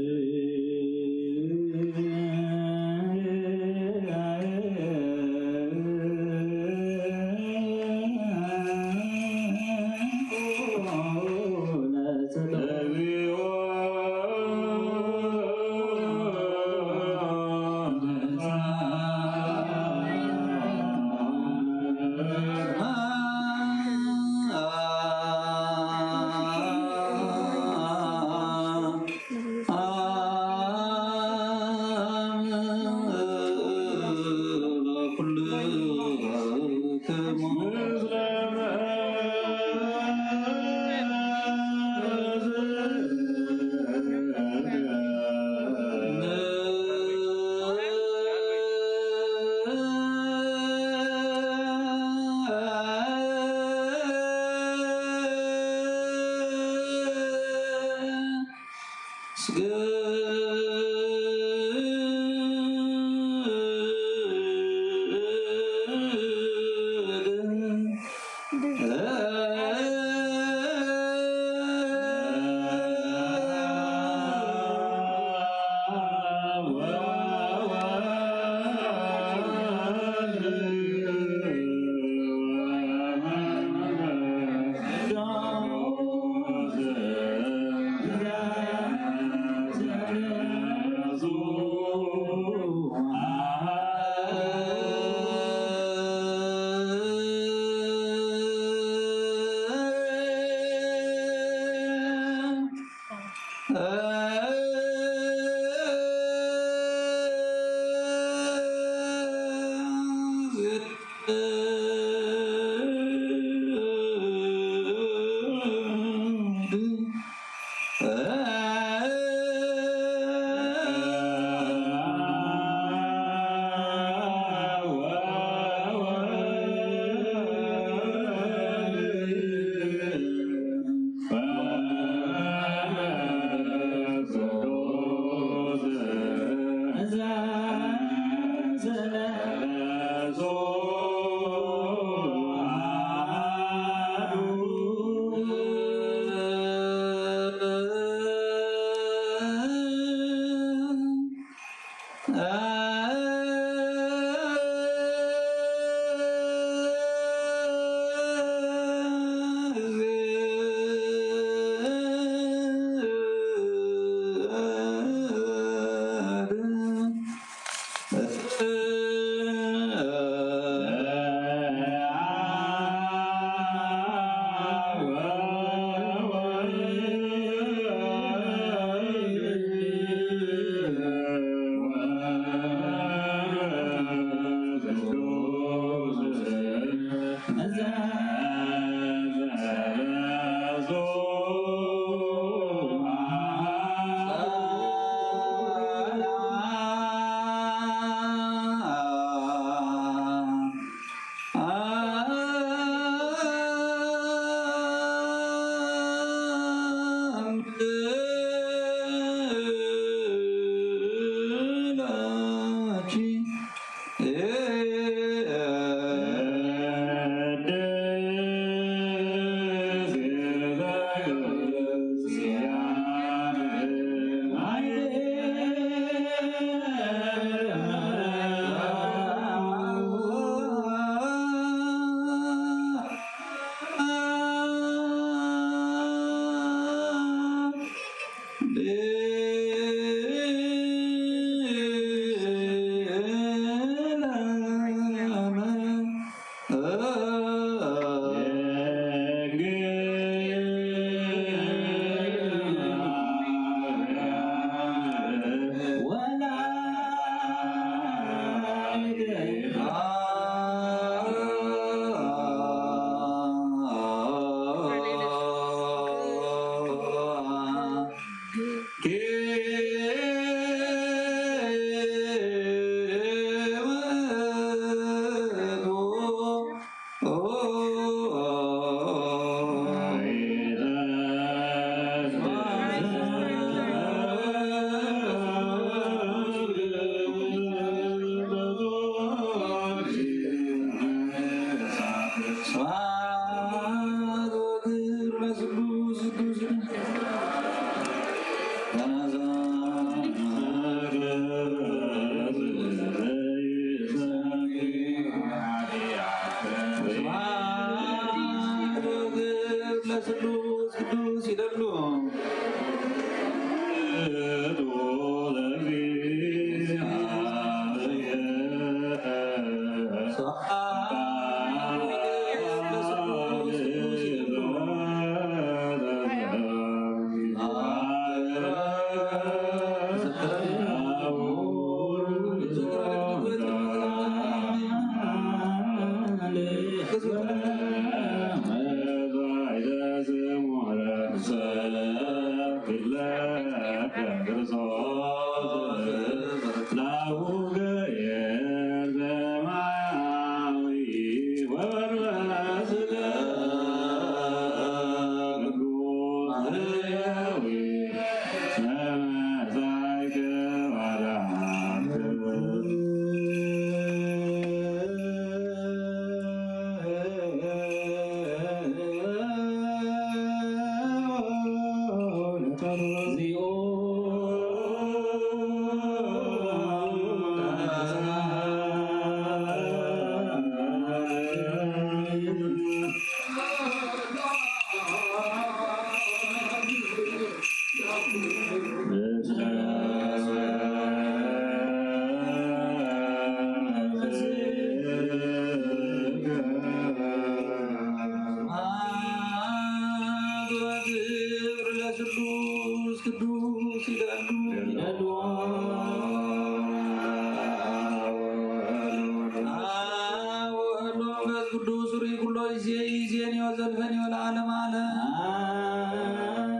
ዘልፈኒ ወለዓለመ ዓለም አሜን።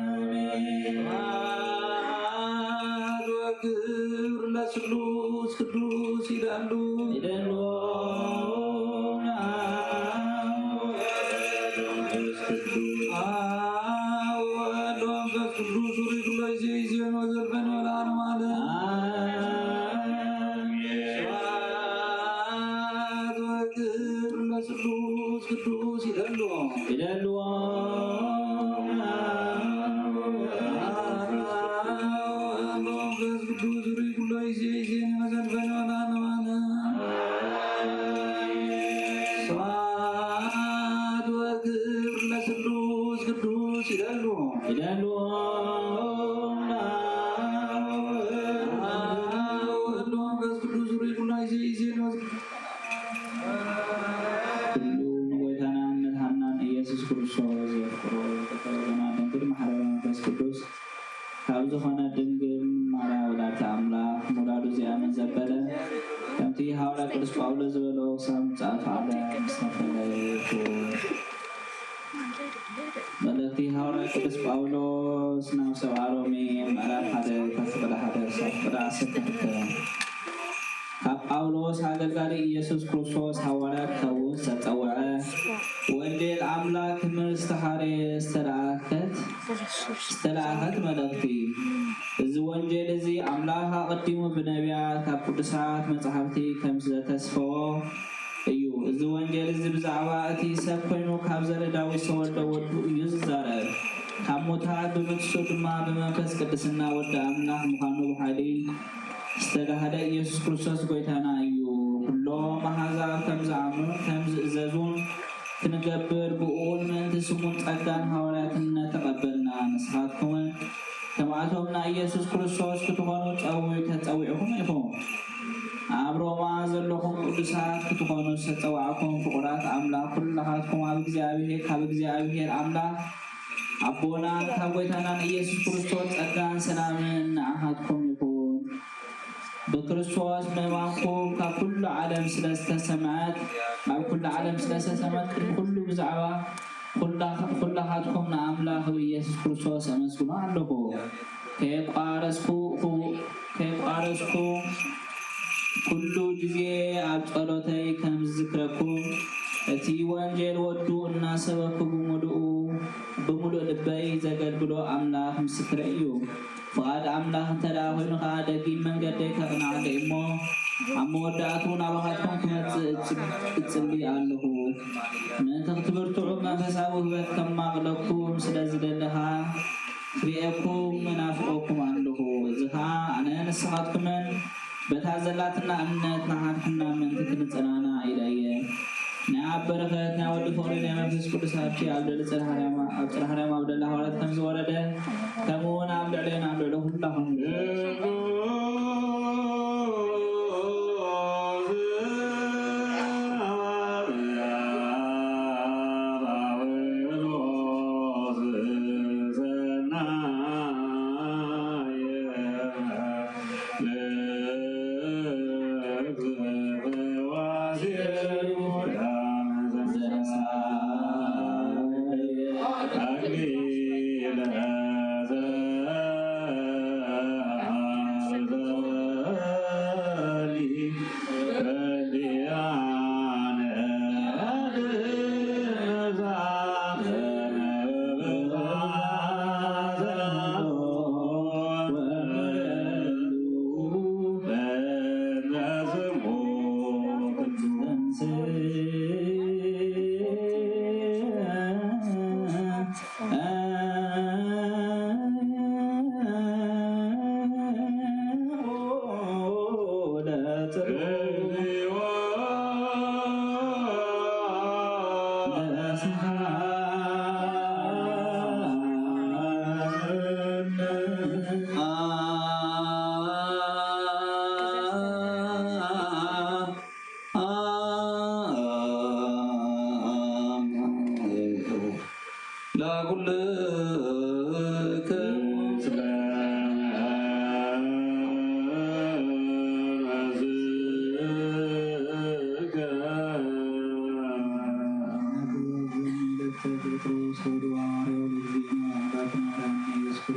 ወክብር ለስሉስ ቅዱስ ይላሉ ملكي هؤلاء قدس باولوس نفسه عرومي ملك هذا كفر هذا صفر عسكر باولوس هذا قال يسوع كريستوس هؤلاء كون ستوعى وإنجيل أملاك من استحاري استراحت ملكتي الزوانجيل زي أملاها قدموا بنبيات كقدسات مصحفتي كمزة تسفو أيوه الزوانجيل زي بزعواتي سكينو كابزر داوي سوال داود يززارر كموتات بمتسود ما بمنفس قدسنا ود أملاح مخانو بحالي استراحت يسوع كريستوس قويتانا أيوه كلهم هذا كمزعمو كمززون كنقبر بقول من تسمون تقدان حوالاتنا تقبلنا نصحاتكم كما أتوبنا يسوع كريستوس كتخونوا تأوي تتأويعكم يفهم عبرو ما زلهم قدسات كتخونوا ستوعكم فقرات أملاك كلهاتكم أبقزي أملاك أبونا كابويتانا يسوع كريستوس تقدان سلامين أحدكم يكون بكريستوس مماكم ككل عالم سلسة سمعت مع كل عالم سلسة سمعت كل بزعوة كل هاتكم نعمله يسوع كريستوس أمسكنا عنده كيف أرسكو كل جزء أبطلتي كم ذكركم أتي وانجيل ودو الناس وكم بملؤ لبي زقل بلو أملاح مسكريو فقد أملاح تلاهن قادقين من قدك أنا عليمو أموداتون أبغاتكم كما تتصلي عنه من تختبرتوا ما فساوه كما أغلقكم سلازل لها فريقكم منافقكم عنه زها أنا نسخاتكم بتعزلاتنا أمنتنا حنا من تكنتنا إليه نعبركتنا ودفورنا مفيس كل سابشي عبد الحرام عبد الله ولد كم زورده كمون عبد علينا عبد له كلهم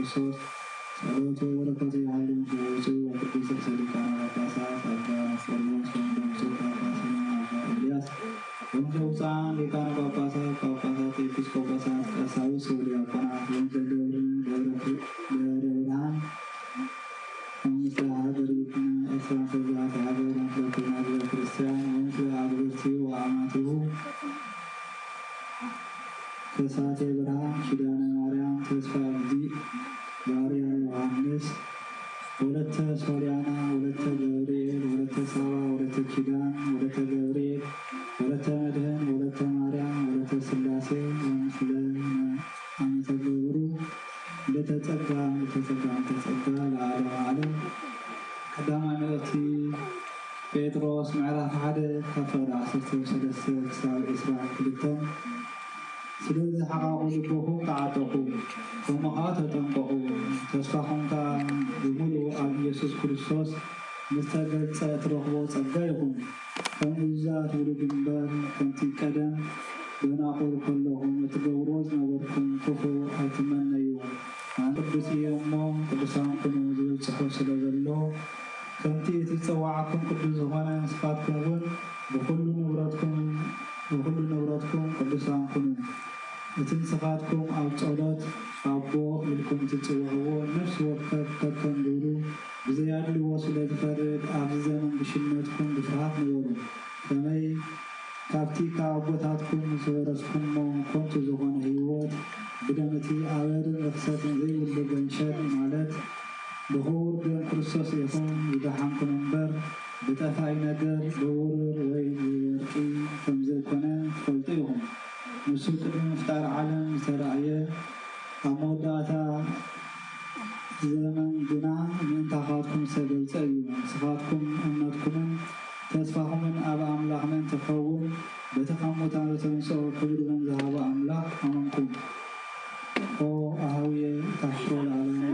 ክርስቶስ ጸሎቱ በረከቱ ያህልን በውፁ ወቅዱስ ሰሊቃነ ጳጳሳት አባ ጸሎት ወንድምፁ ጳጳስና አባ ኤልያስ ወንዘውፃን ሊቃነ ጳጳሳት ኤጲስቆጶሳት ቀሳውስት ወዲያቆናት ወንዘደብርን ደብረ ብርሃን ወምስለ ሀገሪቱና ኤርትራ ተዛት ሀገር አንትለትና ቤተ ክርስቲያን ወምስለ አግብርቲሁ ወአማቲሁ ከሳቴ ብርሃን ኪዳነ ማርያም ተስፋ እግዚእ ባርያ ዮሐንስ ወለተ ሶልያና ወለተ ገብርኤል ወለተ ሳባ ወለተ ኪዳን ወለተ ገብርኤል ወለተ መድህን ወለተ ማርያም ወለተ ስላሴ ወምስለ ዓመተ ገብሩ እንደተጸጋ ለዓለመ ዓለም ቀዳማይ መልእክቲ ጴጥሮስ ምዕራፍ 1 ከፈር 13 ክሳብ 22 ስለዚ ሓቃቁ ልብኩም ተዓጠቁ ከምኡኻ ተጠንቀቁ ተስፋኹም ከዓ ብምሉእ ኣብ ኢየሱስ ክርስቶስ ምስተገልፀ ትረኽቦ ጸጋ ይኹን ከምኡዛት ውሉድ እምበር ከምቲ ቀደም ብናቑር ከለኹም እትገብሮ ዝነበርኩም ክፉ ኣይትመነዩ ቅዱስ እየ እሞ ቅዱሳን ኩኑ ዝብል ፅሑፍ ስለ ዘሎ ከምቲ እትፀዋዓኩም ቅዱስ ዝኾነ ንስኻትኩም እውን ብኩሉ ንብረትኩም ቅዱሳን ኩኑ እቲ ንስኻትኩም ኣብ ጸሎት ኣቦ ኢልኩም ትፅውዕዎ ነፍሲ ወከፍ ከከም ዝብሉ ብዘያድልዎ ስለ ዝፈርድ ኣብዚ ዘመን ብሽነትኩም ብፍርሃት ነበሩ ከመይ ካብቲ ካብ ኣቦታትኩም ዝወረስኩሞ ኮንቱ ዝኾነ ህይወት ብደመቲ ኣበርን ርክሰትን ዘይብሉ ገንሸት ማለት ብኽቡር ደም ክርስቶስ ኢኹም ዝደሓንኩም እምበር ብጠፋይ ነገር ብውርር ወይ ብወርቂ ከም ዘይኮነ ትፈልጡ ኢኹም ንሱ ቅድሚ ምፍጣር ዓለም ዝተረእየ ኣብ መወዳእታ ዘመን ግና ምእንታኻትኩም ዝተገልፀ እዩ ንስኻትኩም እምነትኩምን ተስፋኹምን ኣብ ኣምላኽ መን ትኸውን በቲ ካብ ሙታን ዝተንሥኦ ክብርን ዝሃቦ ኣምላኽ ኣመንኩም ኦ ኣሃውየ ታሕቶ ለዓለም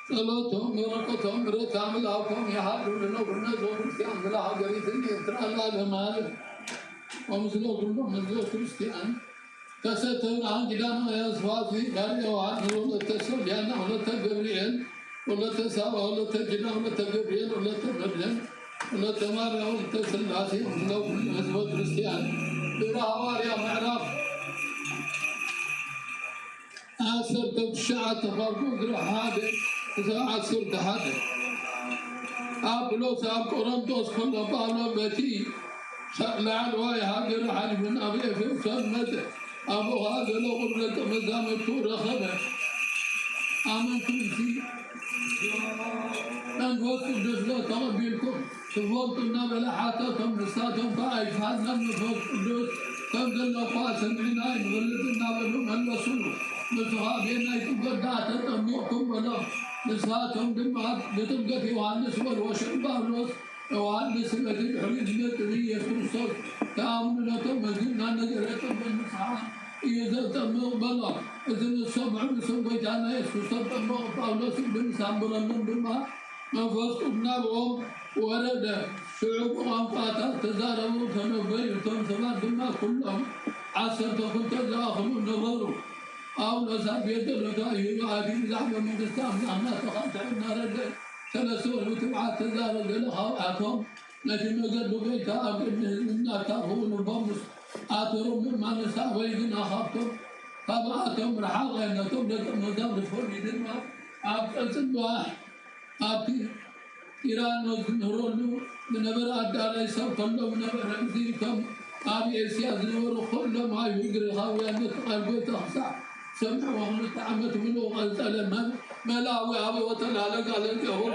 ጸሎቶም በረከቶም ምሕረት አምላኮም ያሃዱልን ወብነት ወክርስቲያን ብላ ሀገሪትን ኤርትራ ለማለ ወምስሎ ሁሉም ህዝበ ክርስቲያን ተሰተብርሃን ኪዳነ ያስፋት ጋር ዮሐንስ ወለተ ሶልያና ወለተ ገብርኤል ወለተ ሳባ ወለተ ኪዳን ወለተ ገብርኤል ወለተ መድህን ወለተ ማርያም ወለተ ስላሴ ወምስሎ ሁሉም ህዝበ ክርስቲያን ብራ ሐዋርያ ምዕራፍ 19 ተፋርጎ ዝረሓደ عصرت هذا أبلوس أب قرنطس كل قالوا بتي لعل واي هاجر حال من أبي في سنة أبو هذا لو قبلت مزامة رخبة آمنتم فيه ننفذ قدس لا تقبلكم تفضلنا بلحاتكم نساتهم فأيفادنا ننفذ قدس تنزلنا فاسمعنا نغلطنا بلهم هلسوا نصحابينا يتبقى تتميكم بلا نساتهم دمات بتبقى يوحنس والوشن بابلوس يوحنس التي بحرية نتري كريستوس تآمننا تمزلنا نجرتهم بالنصحان إذا تموا بلا إذن السمع بسبب جانا يسوس تموا بابلوس بن سامبرا من دماء نفسنا بهم ورد شعوب أنفاتا تزاروا تنبيتم ثمان دماء كلهم عسرتكم تزاخلوا نظروا أو نسابيت الرقائي وعادين زعبا من قسام نحن تخطعنا رد سلسول وتبعات تزاروا لخواتهم لكن نقدوا بيتا أبننا تأخذون بمس آتروا مما نساء ويقنا خابتم فبعاتهم رحاقا إنتم لكم نظام الفرد الماء أبتلسل واحد أبتي إيران نورلو نبر أدالي سوف الله نبر رمزيكم أبي إسياد نور كل ما يجري خاوي أن تقلب تخسع سمع وهم تعمت منه قلت لمن ملاوي أبي وتلالك عليك هو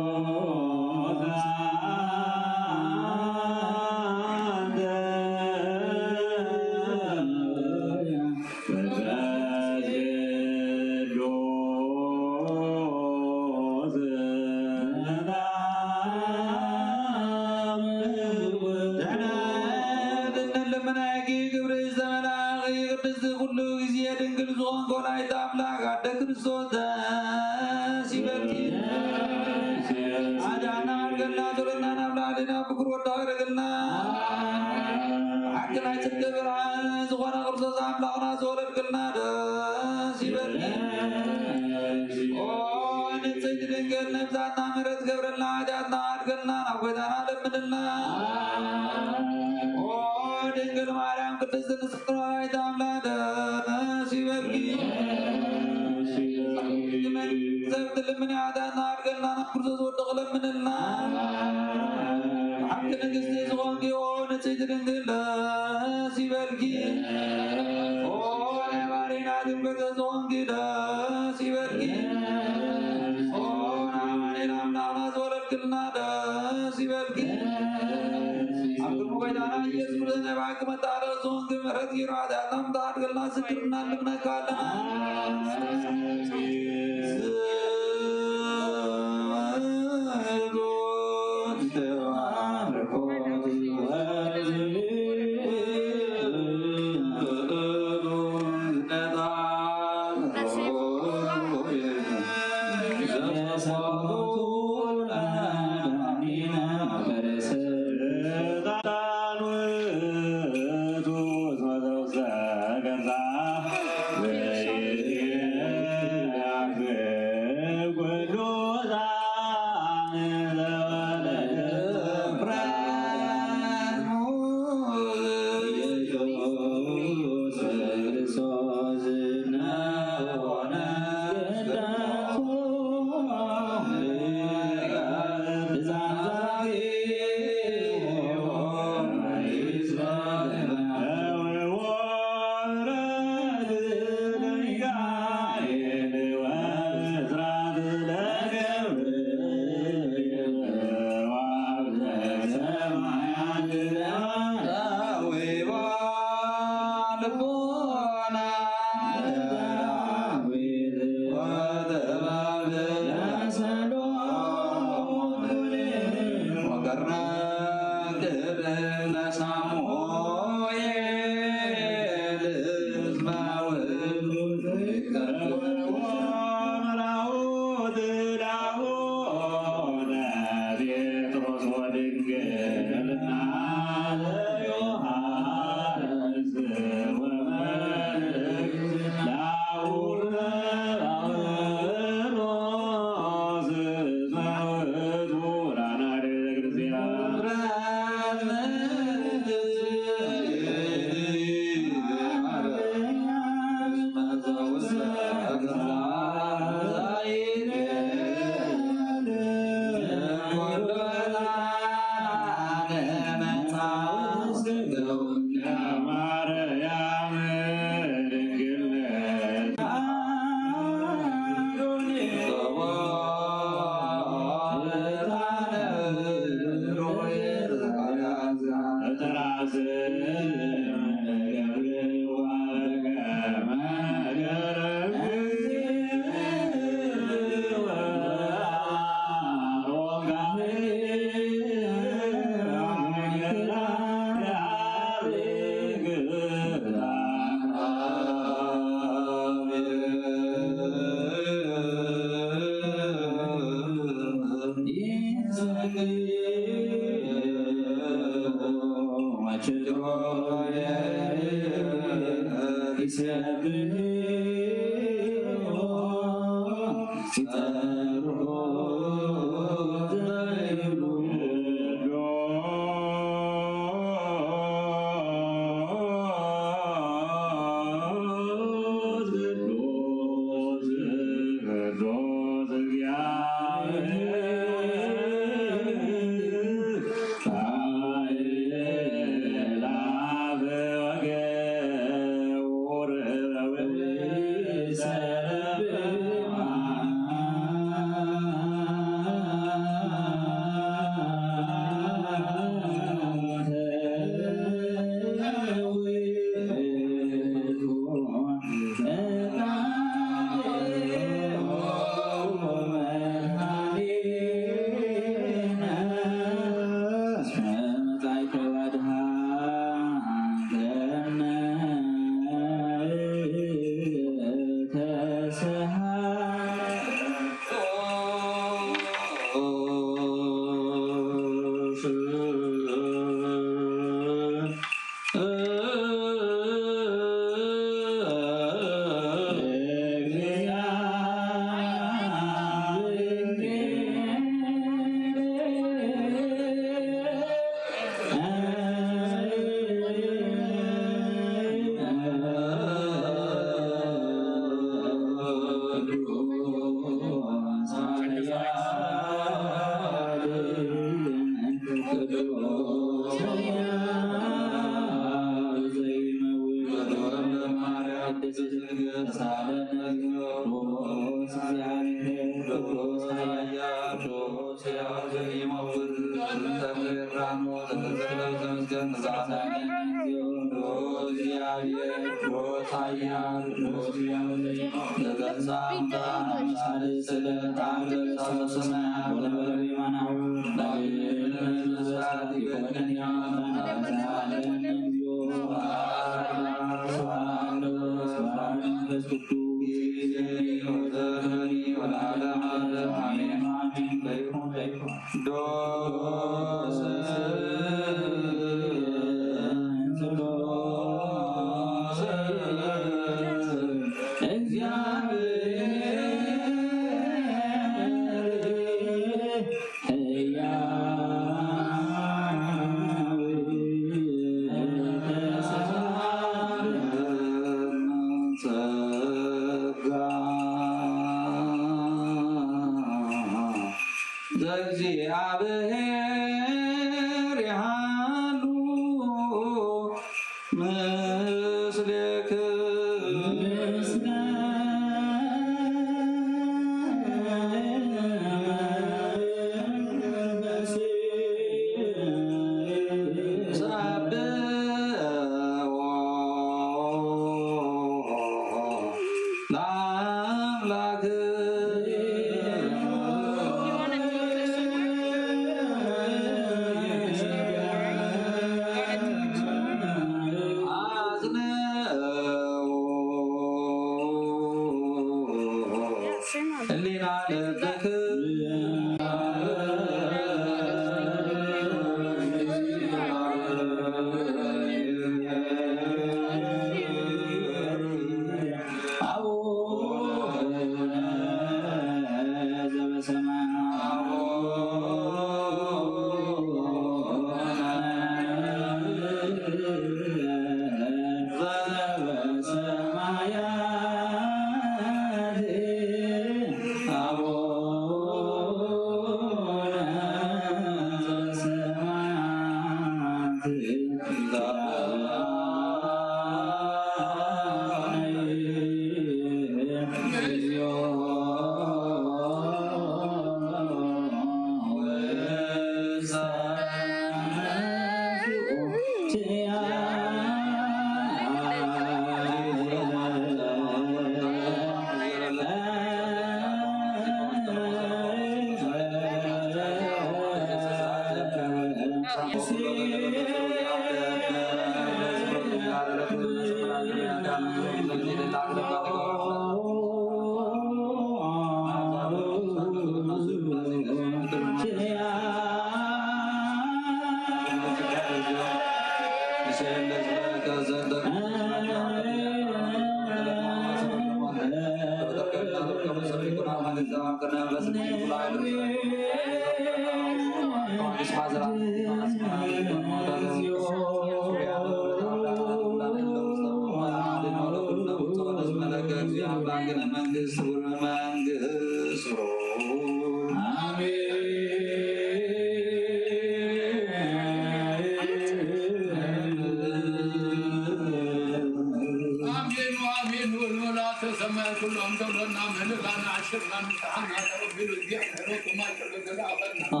كلهم قبلنا ملكنا عشرنا امتحنا ربي الوديع حروق وما يشرق العقلنا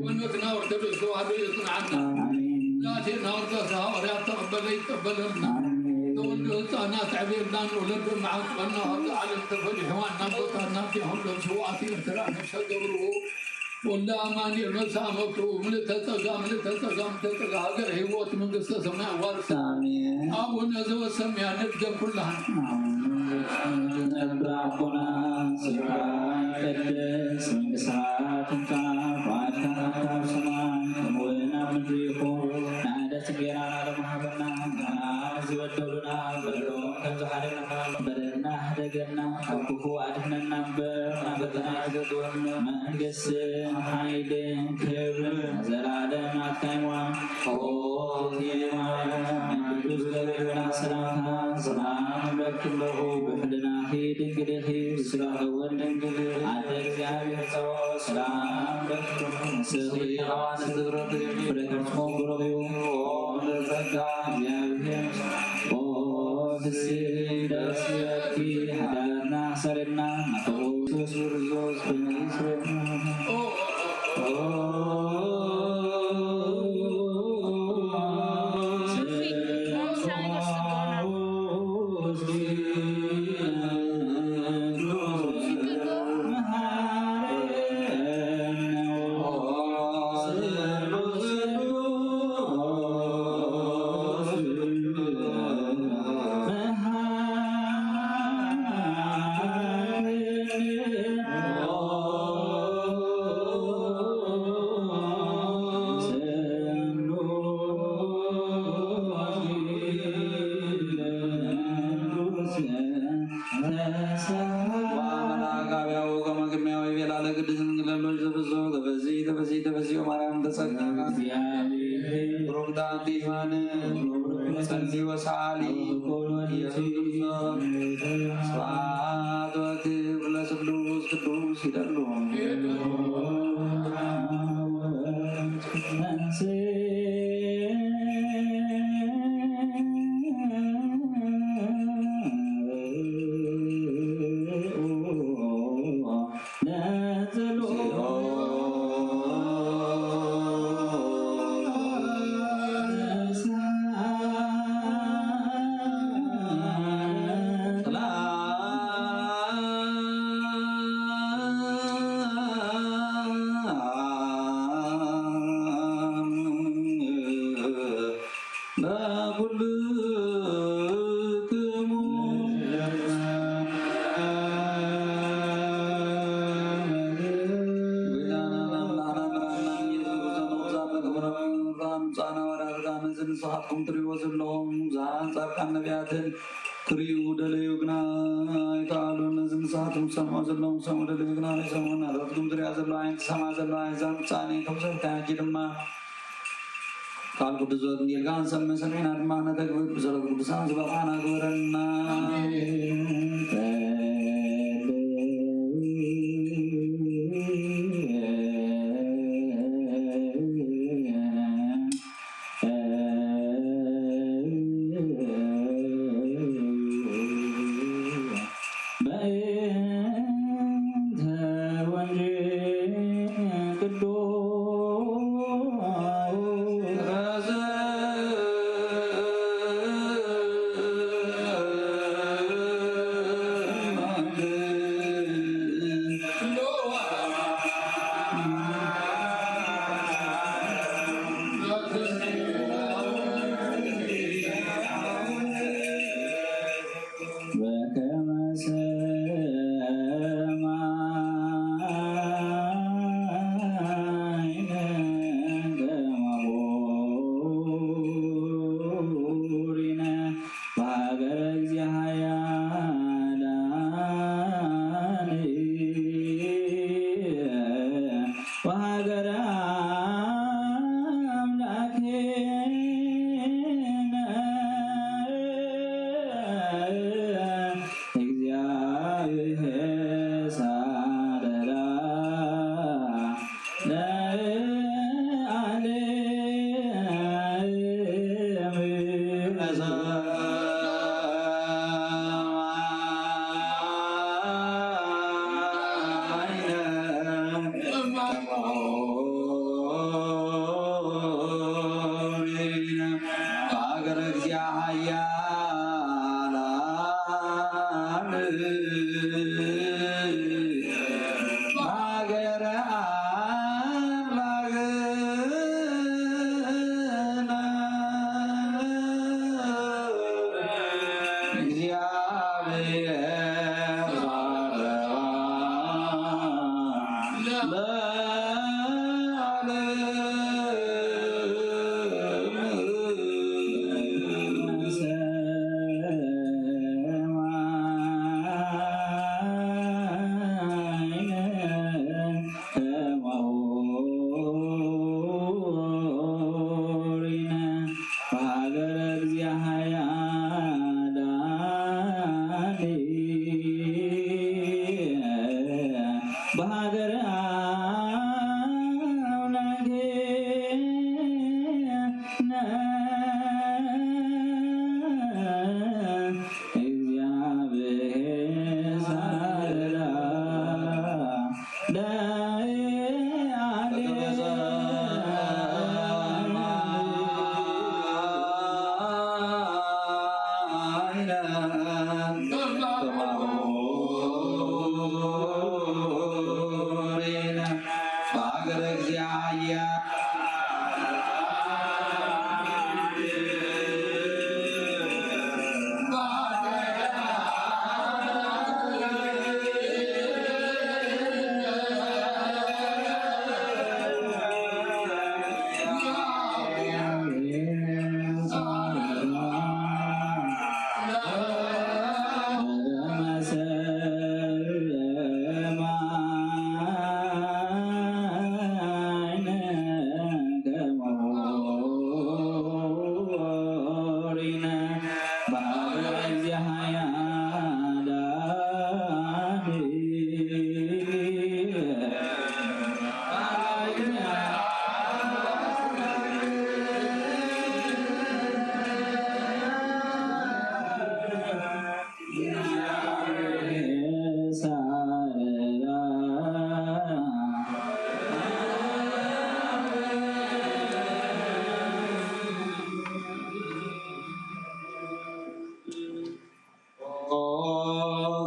ونتنا ورتبسوا هذا يصنعنا لا تنا ورتسها ولا تقبل يتقبلنا تقول انا تعبير دان ولد معك قلنا هذا على التفل حواننا بطلنا فيهم لو سواتي ترانا شجروا ولا ماني المسامك ملتتقام هاجر هيوت من قصة سماء وارث أبو نزوة سميع نبجة كلها ربنا سبحان قدس من ساعات فاتنا سمان ونا مدريكو نادى سجيرنا لمحبنا زودنا بدلون كزحرنا بدلنا هدجنا أبوه عدنا نبر نبتنا زدونا منجس هايد كبر زرادنا كيما أوه يما نبدوز لنا سلام بكله بحدنا هيد كده سلام ودنجل عدل جابي سوا سلام بكله سري روان سدرت بركت مغربيو لزكاة جابي وبسيد سيأتي حدنا سرنا نتوس سرزوس بنيسرنا Kalau kudu zuat ngilkan sama samina mana tak kudu salah kudu sama sebab anak kurana.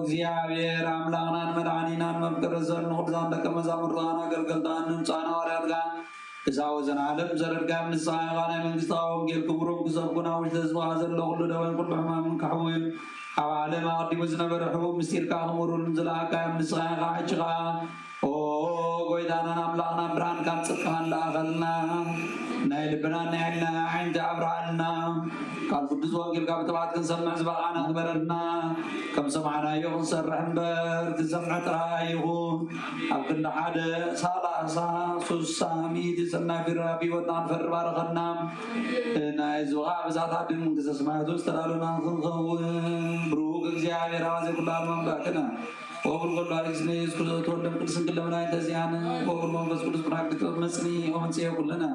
እግዚአብሔር አምላክናን መድኃኒናን መምከረዘን ሁልዛን ደቀ መዛሙርታን አገልገልታን ንምፃና ዋርያት ጋር እዛው ዘናለም ዘረድጋም ንስሐ ጋናይ መንግስታ ወንጌል ክብሮም ክሰብኩና ውሽተ ህዝባ ዘሎ ኩሉ ደወን ኩሉ ሕማምን ካሕውዩ ኣብ ዓለም ኣቐዲሙ ዝነበረ ሕቡብ ምስጢርካ ክምሩን ዝለኣካ ንስኻ ኻ ሕጂኻ ኦ ጎይታናን ኣምላኽናን ብርሃንካ ፅድቅኻን ለኣኸልና ናይ ልብናን ናይ ዓይንና ዓይንቲ ኣብርሃልና ቃል ቅዱስ ወንጌልካ ብትባት ክንሰምዕ ዝበቕዓና ክበረልና ከም ሰማዕናዮ ክንሰርሕ እምበር ክሰምዕ ጥራይ ይኹን ኣብ ክንዲ ሓደ 30 ሚእቲ ሰናይ ፊራ ብሂወትና ንፈሪ ባረኸና ናይ ዝብኻ ብዛታት ድን መንግስተ ሰማያት ዝተዳለወና ክንኸውን ብሩክ እግዚአብሔር ኣዋዜ ኩሉ ዓለም ኣምላክና وقل الله عليه يسوع تولم كل سنة لمن عند زيانة وقل الله بس كل سبراك تمسني ومن سيا كلنا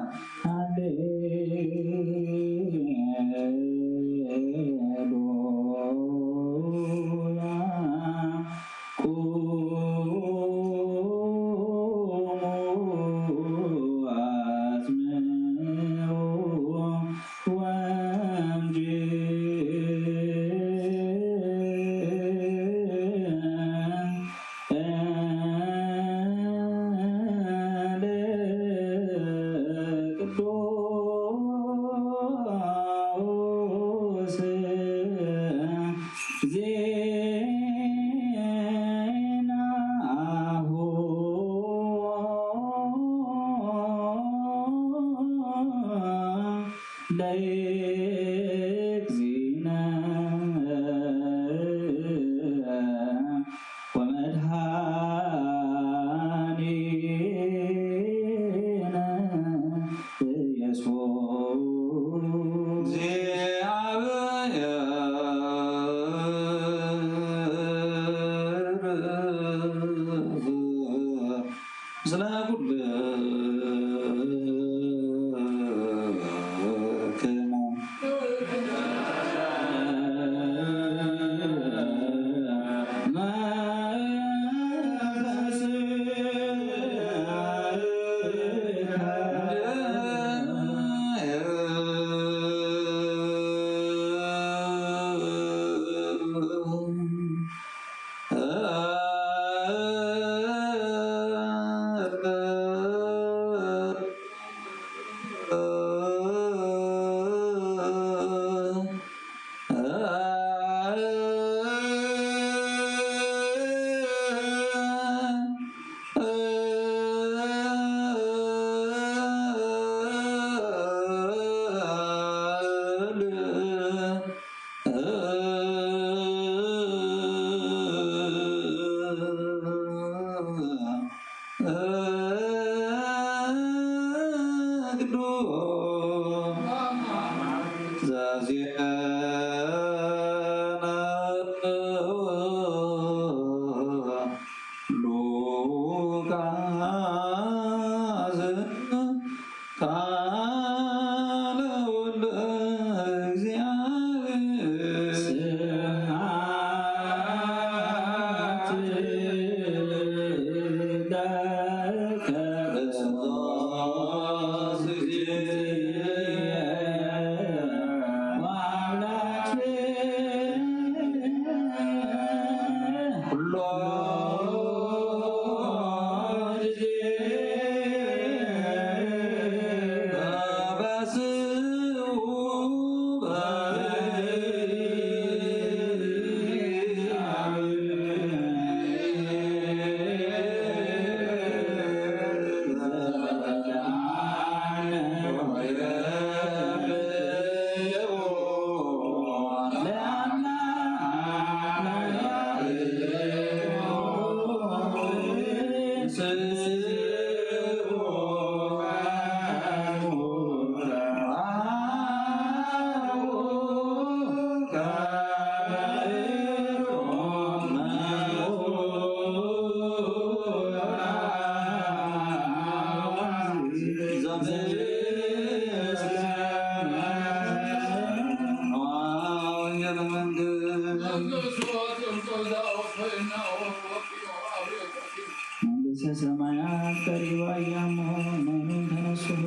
ሰማያት ቀሪባ እያመሆን ተነስሁ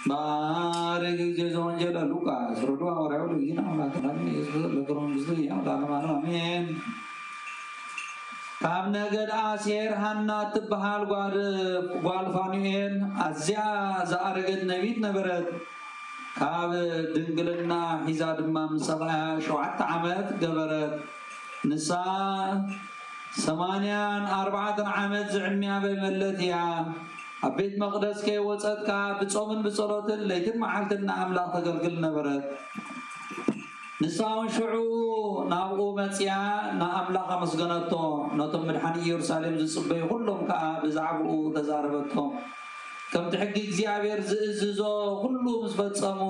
ባረግ ጊዜ ወንጌል ሉቃስ ሮዶ አውራው ልጅና አምላክናን ኢየሱስ ለክሮን ብዙ ያው ዳማን አሜን ካብ ነገድ አሴር ሃና ትበሃል ጓል ፋኑኤል አዚያ ዘአረገት ነቢት ነበረት ካብ ድንግልና ሒዛ ድማ ምሰባያ 7 ዓመት ገበረት ንሳ 84 ዓመት ዝዕምያ በመለትያ አቤት መቅደስ ከወጸትካ ብጾምን ብጸሎትን ለይትን መዓልትና አምላክ ተገልግል ነበረት ንሳውን ሽዑ ናብኡ መጽያ ናአምላክ መስገነቶ ነቶም መድኃኒ ኢየሩሳሌም ዝጽበዩ ሁሉም ከዓ ብዛዕብኡ ተዛረበቶም ከም ትሕጊ እግዚአብሔር ዝእዝዞ ሁሉ ምስ ፈጸሙ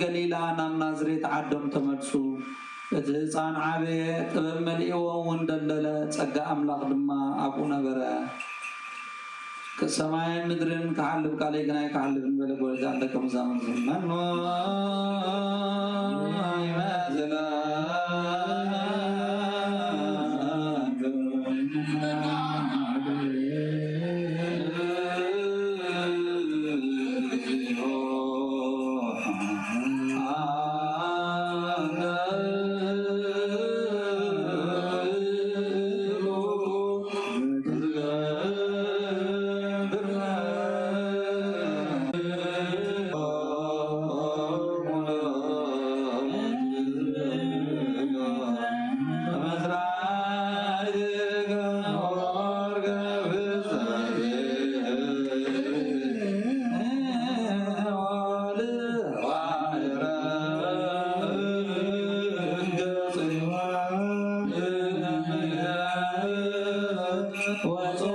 ገሊላ ናብ ናዝሬት ዓዶም ተመልሱ እቲ ህፃን ዓበየ ጥበብ መሊእዎ ወንደለለ ጸጋ አምላክ ድማ አብኡ ነበረ ከሰማይን ምድርን ከሐልብ ቃሌ ገናይ ከሐልብ እንበለ ጎልታ እንደከም ዛመን ዘመን ይመዘላ What's